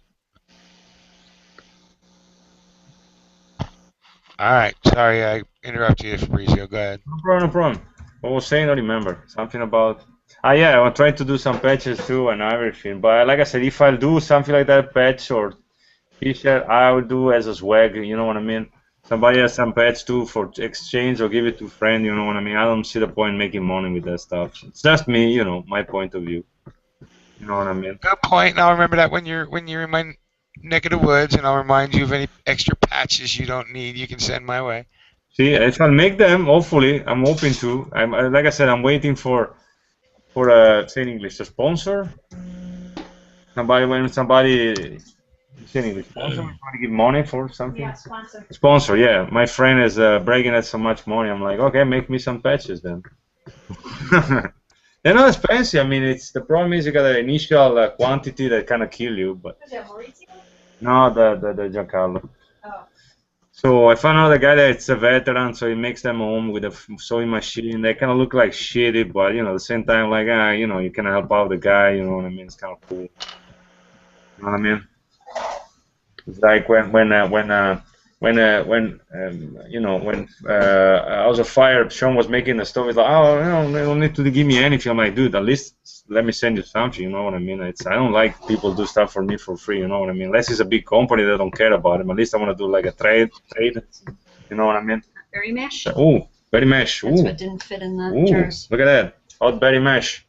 All right. Sorry, I interrupted you, Fabrizio. Go ahead. No problem. What was saying? I remember something about. Yeah, I'm trying to do some patches too and everything. But like I said, if I'll do something like that patch or t-shirt, I will do as a swag. You know what I mean? Somebody has some patch too for exchange or give it to a friend. You know what I mean? I don't see the point making money with that stuff. It's just me, my point of view. You know what I mean? Good point. And I'll remember that when you're in my neck of the woods, and I'll remind you of any extra patches you don't need. You can send my way. See, if I make them, hopefully, I'm hoping to. Like I said, I'm waiting for say in English, a sponsor. Somebody say in English, sponsor, when somebody give money for something. Yeah, sponsor. Sponsor, yeah. My friend is bragging at so much money. I'm like, okay, make me some patches then. They're not expensive. I mean, the problem is you got an initial quantity that kind of kill you, but Is that Maurizio? no, the Giancarlo. Oh. So I found out a guy that's a veteran, so he makes them home with a sewing machine. They kind of look like shitty, but at the same time, like you can help out the guy. You know what I mean? It's kind of cool. You know what I mean? It's like when House of Fire, Sean was making the stuff. He's like, oh, they don't need to give me anything. I'm like, dude, at least let me send you something. You know what I mean? I don't like people do stuff for me for free. You know what I mean? Unless it's a big company that don't care about it. At least I want to do like a trade. You know what I mean? Berry mash. Ooh, berry mash. That's Ooh, what didn't fit in the ooh, jars. look at that, hot berry mash.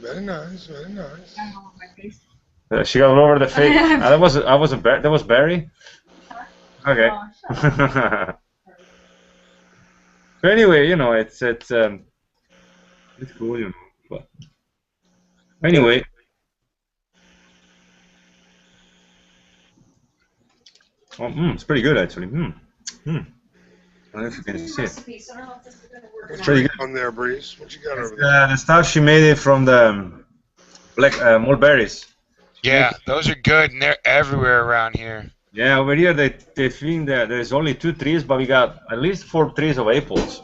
Very nice, very nice. I don't know my face. She got all over the face. That was berry. Okay. Oh, shut up. So anyway, it's cool, But anyway, it's pretty good actually. I don't know if you can see it. Recipes. I don't know if this is gonna work or What's not. Pretty going good. on there, Breeze? What you got over there? The stuff she made it from the black mulberries. Yeah, those are good, and they're everywhere around here. Yeah, over here they think that there's only 2 trees, but we got at least 4 trees of apples.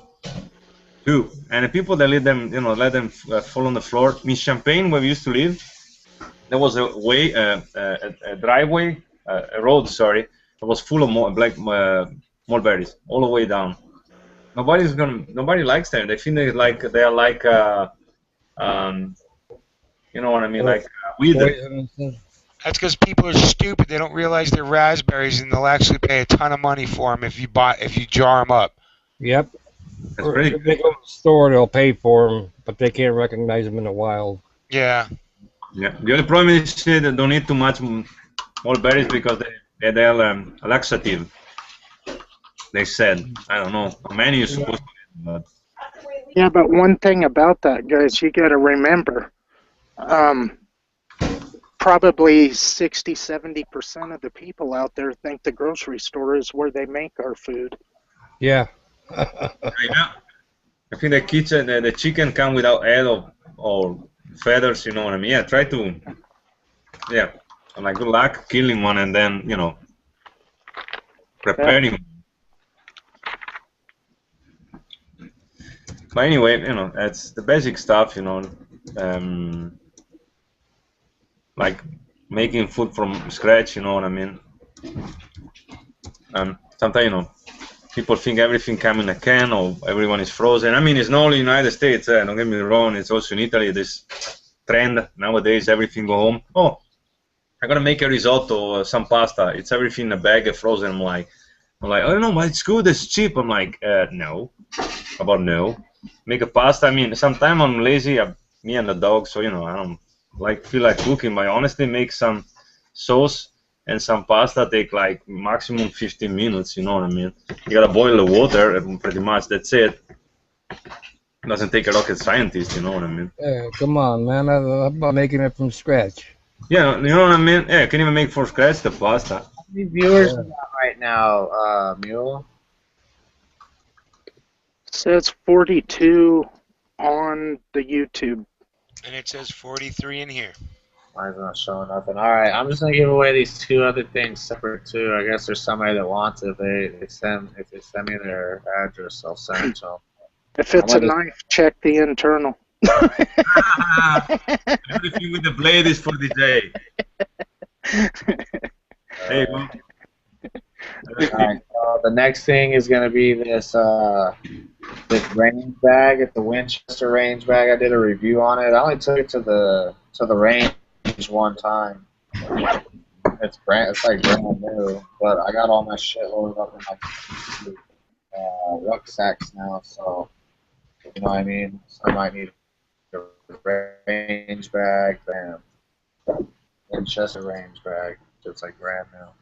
2, and the people that let them fall on the floor. In Champagne, where we used to live, there was a way, a driveway, a road, sorry, that was full of black mulberries all the way down. Nobody likes them. They think they are like, you know what I mean, like weed. That's because people are stupid. They don't realize they're raspberries, and they'll actually pay a ton of money for them if you jar them up. Yep. That's Or pretty if they go to the store, they'll pay for them, but they can't recognize them in the wild. Yeah. Yeah. The other problem is they don't need too much mulberries because they're laxative. They said, I don't know how many you're supposed to eat, but Yeah, but one thing about that, guys, you got to remember, probably 60-70% of the people out there think the grocery store is where they make our food. Yeah. yeah. I think the chicken come without head or feathers. You know what I mean? Yeah. Try to. Yeah. Like good luck killing one and then preparing. But anyway, that's the basic stuff. Like making food from scratch. You know what I mean? Sometimes people think everything comes in a can or everyone is frozen. I mean, it's not only in the United States. Don't get me wrong. It's also in Italy. This trend nowadays, everything go home. Oh, I'm gonna make a risotto or some pasta. It's everything in a bag frozen. I'm like, I don't know, but it's good. It's cheap. I'm like, no. About no. Make a pasta. I mean, sometimes I'm lazy. Me and the dog, so I don't feel like cooking. But I honestly make some sauce and some pasta take like maximum 15 minutes. You know what I mean? You gotta boil the water, and pretty much that's it. It doesn't take a rocket scientist. You know what I mean? Yeah, come on, man. How about making it from scratch? Yeah, you know what I mean? Yeah, you can even make from scratch the pasta. How many viewers we got right now, Mule? Says 42 on the YouTube. And it says 43 in here. Mine's not showing nothing. All right, I'm just gonna give away these 2 other things separate too. I guess there's somebody that wants it. If they send me their address, I'll send it to them. If it's a knife, check the internal. Everything with the blade is for the day. There you go. Alright, the next thing is gonna be this range bag. It's the Winchester range bag. I did a review on it. I only took it to the range one time. It's like brand new, but I got all my shit loaded up in my rucksacks now, so you know what I mean. So I might need a range bag, bam, Winchester range bag, just like brand new.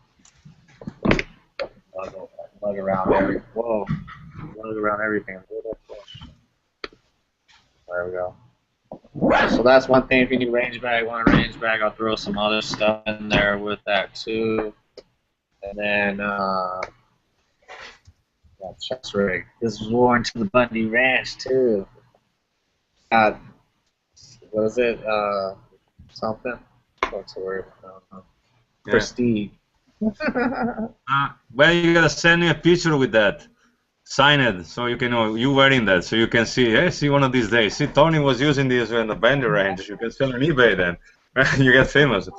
Lug around every. Whoa. plug around everything. There we go. So that's one thing. If you need range bag, want a range bag, I'll throw some other stuff in there with that too. And then chest rig. This was worn to the Bundy Ranch too. What is it? Something? What's the word? I don't know. Yeah. Prestige. Well, you gotta send me a picture with that. Sign it so you can know you wearing that, so you can see. Hey, see one of these days. See, Tony was using this in the Bundy Ranch. You can sell on eBay then. You get famous.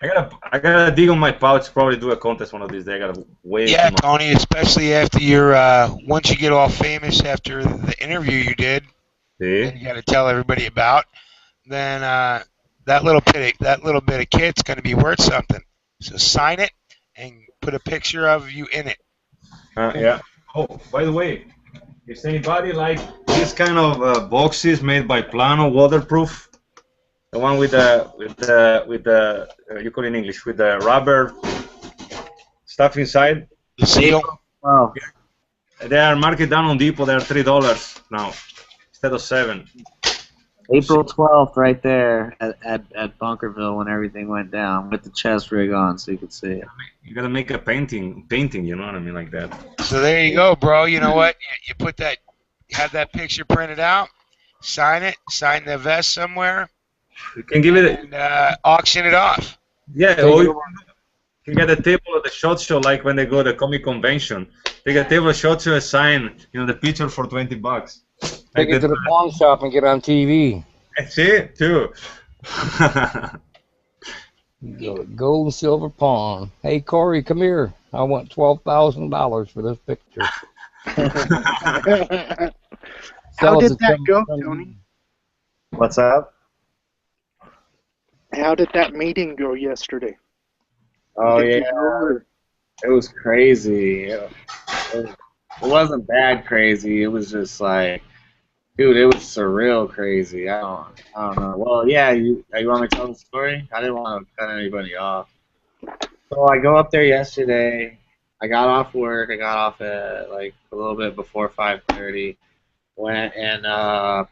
I gotta dig on my pouch. Probably do a contest one of these days. I gotta wait. Yeah, Tony, especially after your once you get all famous after the interview you did, then you got to tell everybody about. Then that little bit of kit's gonna be worth something. So sign it and put a picture of you in it. Yeah. Oh, by the way, is anybody like this kind of boxes made by Plano, waterproof? The one with the you call it in English, with the rubber stuff inside. The seal. Wow. They are marked down on Depot. They are $3 now instead of $7. April 12th, right there at Bunkerville when everything went down with the chest rig on, so you could see it. You gotta make a painting. You know what I mean, like that. So there you go, bro. You know what? You put that, have that picture printed out, sign it, sign the vest somewhere. You can give it and auction it off. Yeah, or you can get a table at the SHOT Show, like when they go to the comic convention. They get a table at SHOT Show, a sign, the picture for $20. Take it to the pawn shop and get on TV. That's it, too. Gold and silver pawn. Hey, Corey, come here. I want $12,000 for this picture. How did that go, Tony? What's up? How did that meeting go yesterday? Oh, yeah. It was crazy. It wasn't bad crazy. It was just like, dude, it was surreal crazy. I don't know. Well, yeah, you want me to tell the story? I didn't want to cut anybody off. So I go up there yesterday. I got off work. I got off at like a little bit before 5:30. Went and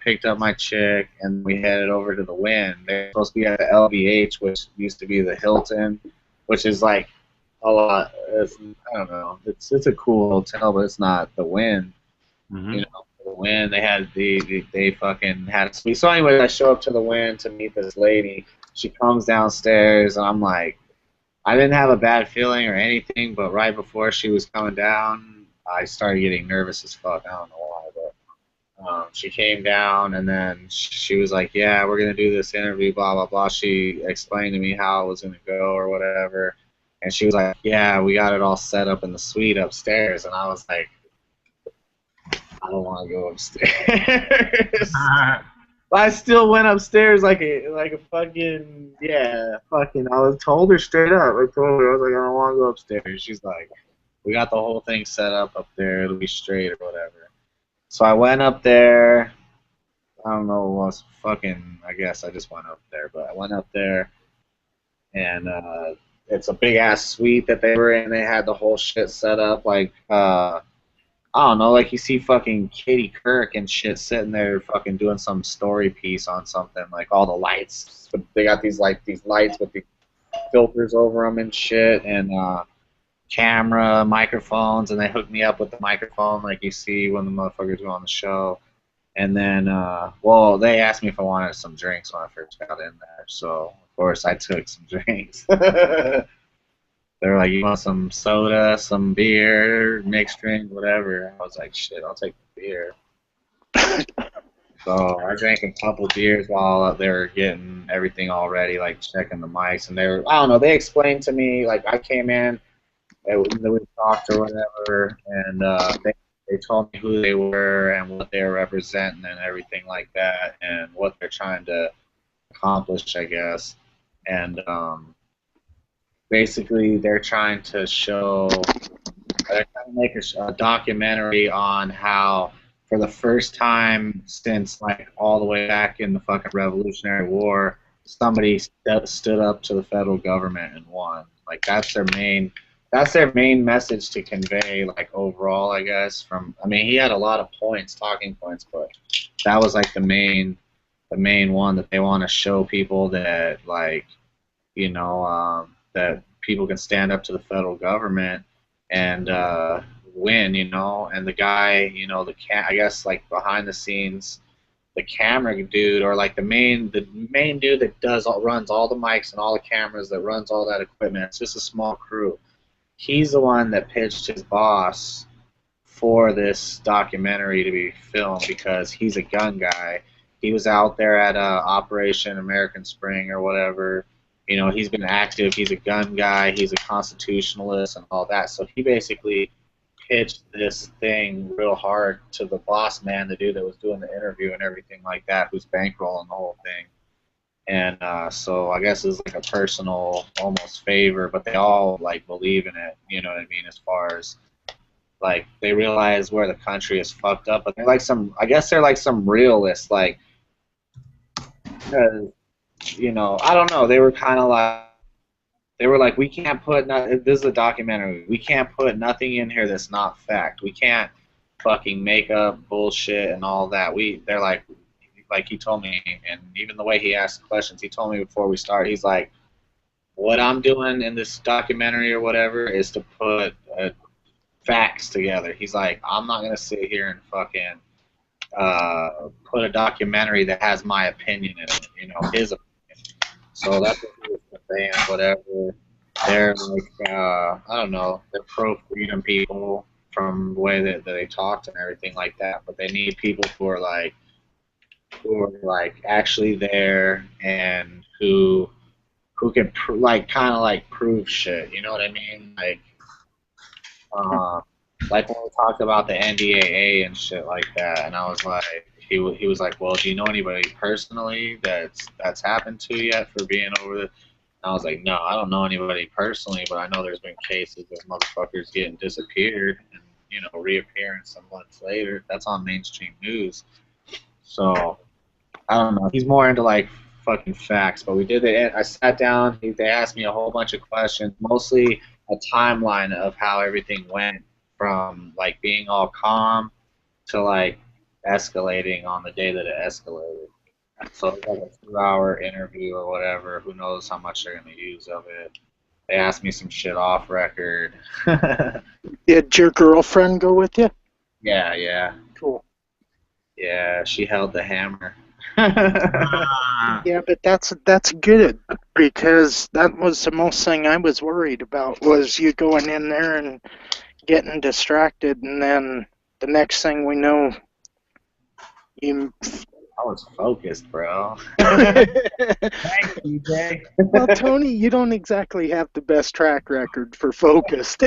picked up my chick, and we headed over to the Wynn. They're supposed to be at the LVH, which used to be the Hilton, which is like a lot. I don't know. It's a cool hotel, but it's not the Wynn. Mm-hmm. You know, the Wynn. They fucking had a suite. So anyway, I show up to the Wynn to meet this lady. She comes downstairs, and I'm like, I didn't have a bad feeling or anything, but right before she was coming down, I started getting nervous as fuck. I don't know why, but. She came down, and then she was like, yeah, we're going to do this interview, blah, blah, blah. She explained to me how it was going to go or whatever. And she was like, yeah, we got it all set up in the suite upstairs. And I was like, I don't want to go upstairs. But I still went upstairs like a fucking, I told her straight up. I told her, I was like, I don't want to go upstairs. She's like, we got the whole thing set up there. It'll be straight or whatever. So I went up there. I don't know what was I guess I just went up there, but I went up there, and it's a big ass suite that they were in. They had the whole shit set up like I don't know, like you see fucking Katie Couric and shit sitting there fucking doing some story piece on something, like all the lights. They got these lights with the filters over them and shit, and camera, microphones, and they hooked me up with the microphone like you see when the motherfuckers go on the show. And then, they asked me if I wanted some drinks when I first got in there, so of course I took some drinks. They were like, you want some soda, some beer, mixed drink, whatever. I was like, shit, I'll take the beer. So I drank a couple beers while they were getting everything all ready, like checking the mics, and they explained to me, like I came in, we talked or whatever, and they told me who they were and what they were representing and everything like that, and what they're trying to accomplish, I guess. And basically, they're trying to make a documentary on how, for the first time since like all the way back in the fucking Revolutionary War, somebody stood up to the federal government and won. Like that's their main message to convey, like overall, I guess. I mean, he had a lot of talking points, but that was like the main one, that they want to show people that, like, that people can stand up to the federal government and win, and the guy, I guess, like, behind the scenes, the camera dude, or like the main dude that runs all the mics and all the cameras, that runs all that equipment. It's just a small crew. He's the one that pitched his boss for this documentary to be filmed, because he's a gun guy. He was out there at Operation American Spring or whatever. He's been active. He's a gun guy. He's a constitutionalist and all that. So he basically pitched this thing real hard to the boss man, the dude that was doing the interview and everything like that, who's bankrolling the whole thing. And so I guess it's like a personal, almost favor, but they all like believe in it. You know what I mean? As far as, like, they realize where the country is fucked up, but they're like I guess they're like some realists, like, because, I don't know, they were kind of like, we can't put, this is a documentary, we can't put nothing in here that's not fact. We can't fucking make up bullshit and all that. They're like he told me, and even the way he asked questions, he told me before we start, he's like, what I'm doing in this documentary or whatever is to put facts together. He's like, I'm not going to sit here and fucking put a documentary that has my opinion in it, his opinion. So that's what he was saying, whatever. They're like, I don't know, they're pro-freedom people from the way that they talked and everything like that, but they need people who are like actually there, and who can kind of like prove shit, you know what I mean? Like when we talked about the NDAA and shit like that, and I was like, he was like, well, do you know anybody personally that's happened to yet for being over the? And I was like, no, I don't know anybody personally, but I know there's been cases of motherfuckers getting disappeared and reappearing some months later. That's on mainstream news. So I don't know. He's more into like fucking facts, but we did it. I sat down. They asked me a whole bunch of questions, mostly a timeline of how everything went, from like being all calm to like escalating on the day that it escalated. So it was like a 2-hour interview or whatever. Who knows how much they're gonna use of it? They asked me some shit off record. Did your girlfriend go with you? Yeah. Cool. Yeah, she held the hammer. Yeah, but that's good, because that was the most thing I was worried about, was you going in there and getting distracted, and then the next thing we know, you. I was focused, bro. Thanks, DJ. Well, Tony, you don't exactly have the best track record for focused.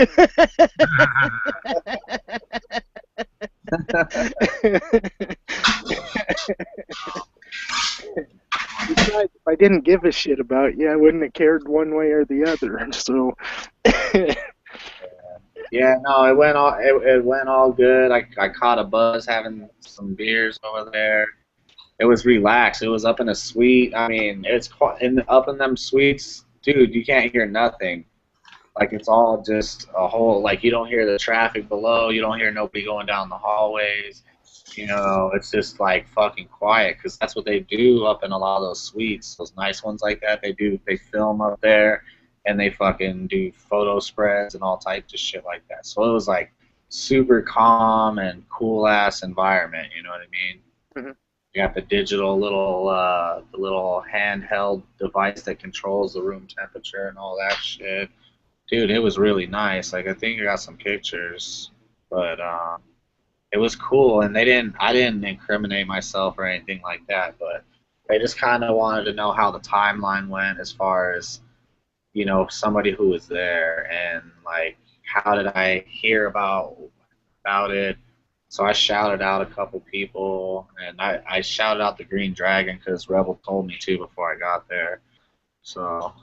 Besides, if I didn't give a shit about you, I wouldn't have cared one way or the other. So. Yeah, no, it went all good. I caught a buzz having some beers over there. It was relaxed. It was up in a suite. I mean, it's up in them suites, dude. You can't hear nothing. Like, it's all just a whole, like, you don't hear the traffic below. You don't hear nobody going down the hallways. It's just like fucking quiet, because that's what they do up in a lot of those suites, those nice ones like that. They film up there, and they fucking do photo spreads and all types of shit like that. So it was like super calm and cool ass environment. You know what I mean? Mm-hmm. You got the digital the little handheld device that controls the room temperature and all that shit. Dude, it was really nice. Like, I think I got some pictures, but it was cool. And I didn't incriminate myself or anything like that, but they just kind of wanted to know how the timeline went, as far as, somebody who was there, and like, how did I hear about it. So I shouted out a couple people, and I shouted out the Green Dragon because Rebel told me to before I got there. So,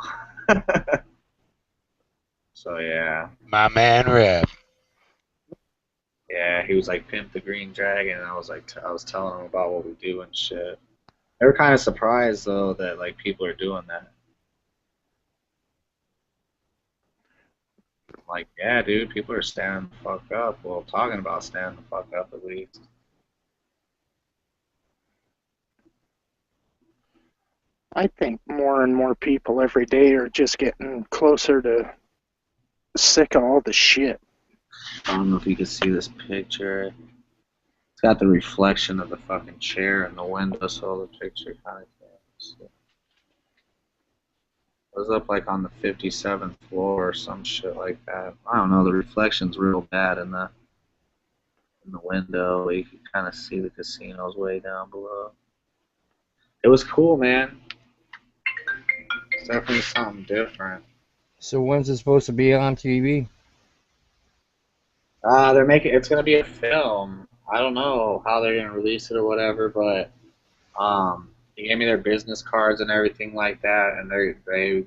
so yeah. My man Reb. Yeah, he was like, pimp the Green Dragon, and I was telling him about what we do and shit. They were kind of surprised though that like people are doing that. Like, yeah, dude, people are standing the fuck up. Well, talking about standing the fuck up at least. I think more and more people every day are just getting closer to sick of all the shit. I don't know if you can see this picture. It's got the reflection of the fucking chair in the window, so the picture kind of can't. It was up like on the 57th floor or some shit like that. I don't know. The reflection's real bad in the window. You can kind of see the casinos way down below. It was cool, man. It's definitely something different. So when's it supposed to be on TV? They're making it's gonna be a film. I don't know how they're gonna release it or whatever, but they gave me their business cards and everything like that, and they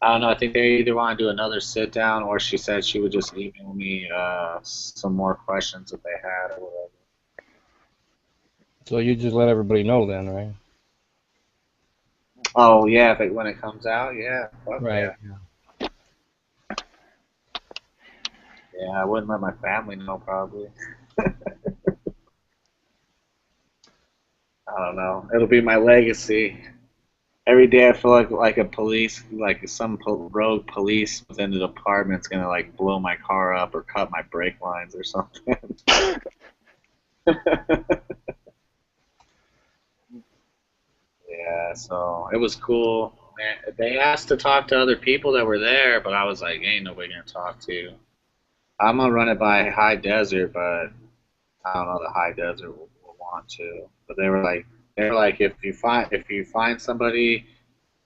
I don't know. I think they either want to do another sit down, or she said she would just email me some more questions that they had or whatever. So you just let everybody know then, right? Oh yeah, when it comes out, yeah. Fuck Right. yeah. Yeah, I wouldn't let my family know probably. I don't know. It'll be my legacy. Every day I feel like a police, like some rogue police within the department's gonna like blow my car up or cut my brake lines or something. Yeah, so it was cool. Man, they asked to talk to other people that were there, but I was like, ain't nobody gonna talk to. I'm gonna run it by High Desert, but I don't know the High Desert will want to. But they were like, if you find somebody,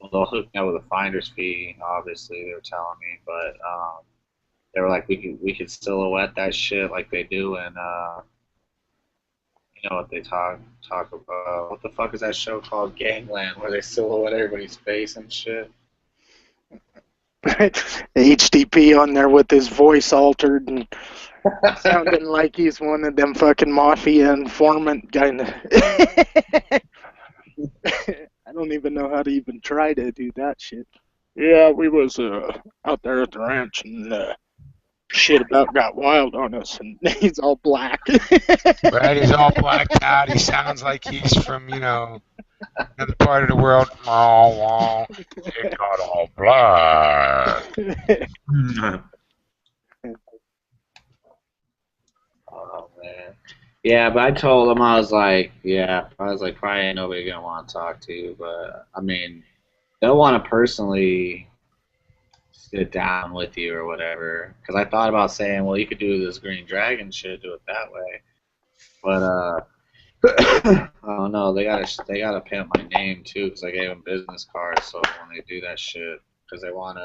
well, they'll hook me up with a finder's fee. Obviously, they were telling me, but they were like, we could silhouette that shit like they do, and you know what they talk about. What the fuck is that show called? Gangland, where they silhouette everybody's face and shit. HDP on there with his voice altered and sounding like he's one of them fucking mafia informant kind of. I don't even know how to even try to do that shit. Yeah, we was out there at the ranch and shit about got wild on us, and he's all black. Right, he's all blacked out. He sounds like he's from, another part of the world. It got all black. Oh man. Yeah, but I told him I was like, probably ain't nobody gonna want to talk to you, but I mean, they'll want to personally sit down with you or whatever. Because I thought about saying, well, you could do this Green Dragon shit, do it that way, but I don't know. They gotta pimp my name too, because I gave them business cards. So when they do that shit, because they want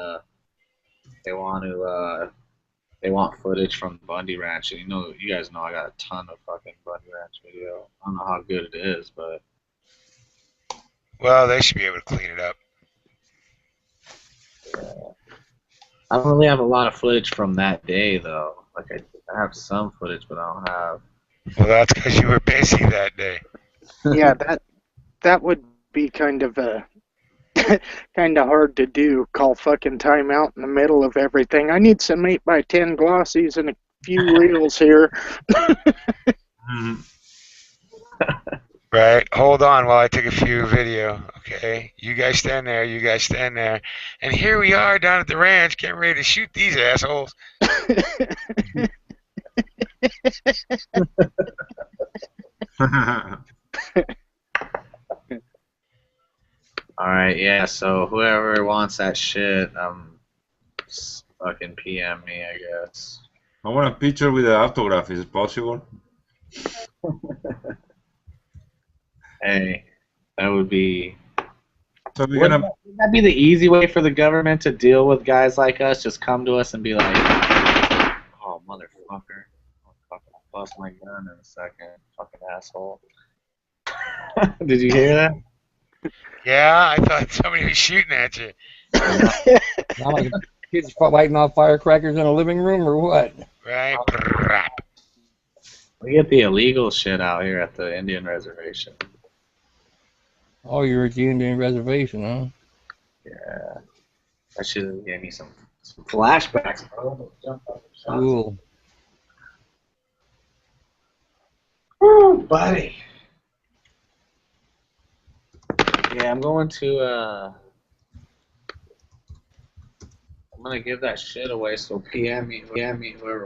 footage from the Bundy Ranch, and you guys know I got a ton of fucking Bundy Ranch video. I don't know how good it is, but Well, they should be able to clean it up. I don't really have a lot of footage from that day though. Like I have some footage, but I don't have. Well, that's because you were busy that day. Yeah, that would be kind of hard to do. Call fucking timeout in the middle of everything. I need some 8x10 glossies and a few reels here. Right. Hold on while I take a few video. Okay. You guys stand there. You guys stand there. And here we are down at the ranch getting ready to shoot these assholes. Alright, yeah, so whoever wants that shit, fucking PM me, I guess. I want a picture with the autograph. Is it possible? Hey, that would be... So we're Wouldn't gonna. that be the easy way for the government to deal with guys like us? Just come to us and be like, oh, motherfucker. I'll fucking bust my gun in a second, fucking asshole. Did you hear that? Yeah, I thought somebody was shooting at you. Not like kids lighting off firecrackers in a living room or what? Right. We get the illegal shit out here at the Indian reservation. Oh, you're at the Indian reservation, huh? Yeah. That should gave me some flashbacks, bro. Cool. Woo, buddy. Yeah, I'm going to I'm gonna give that shit away. So PM me, whoever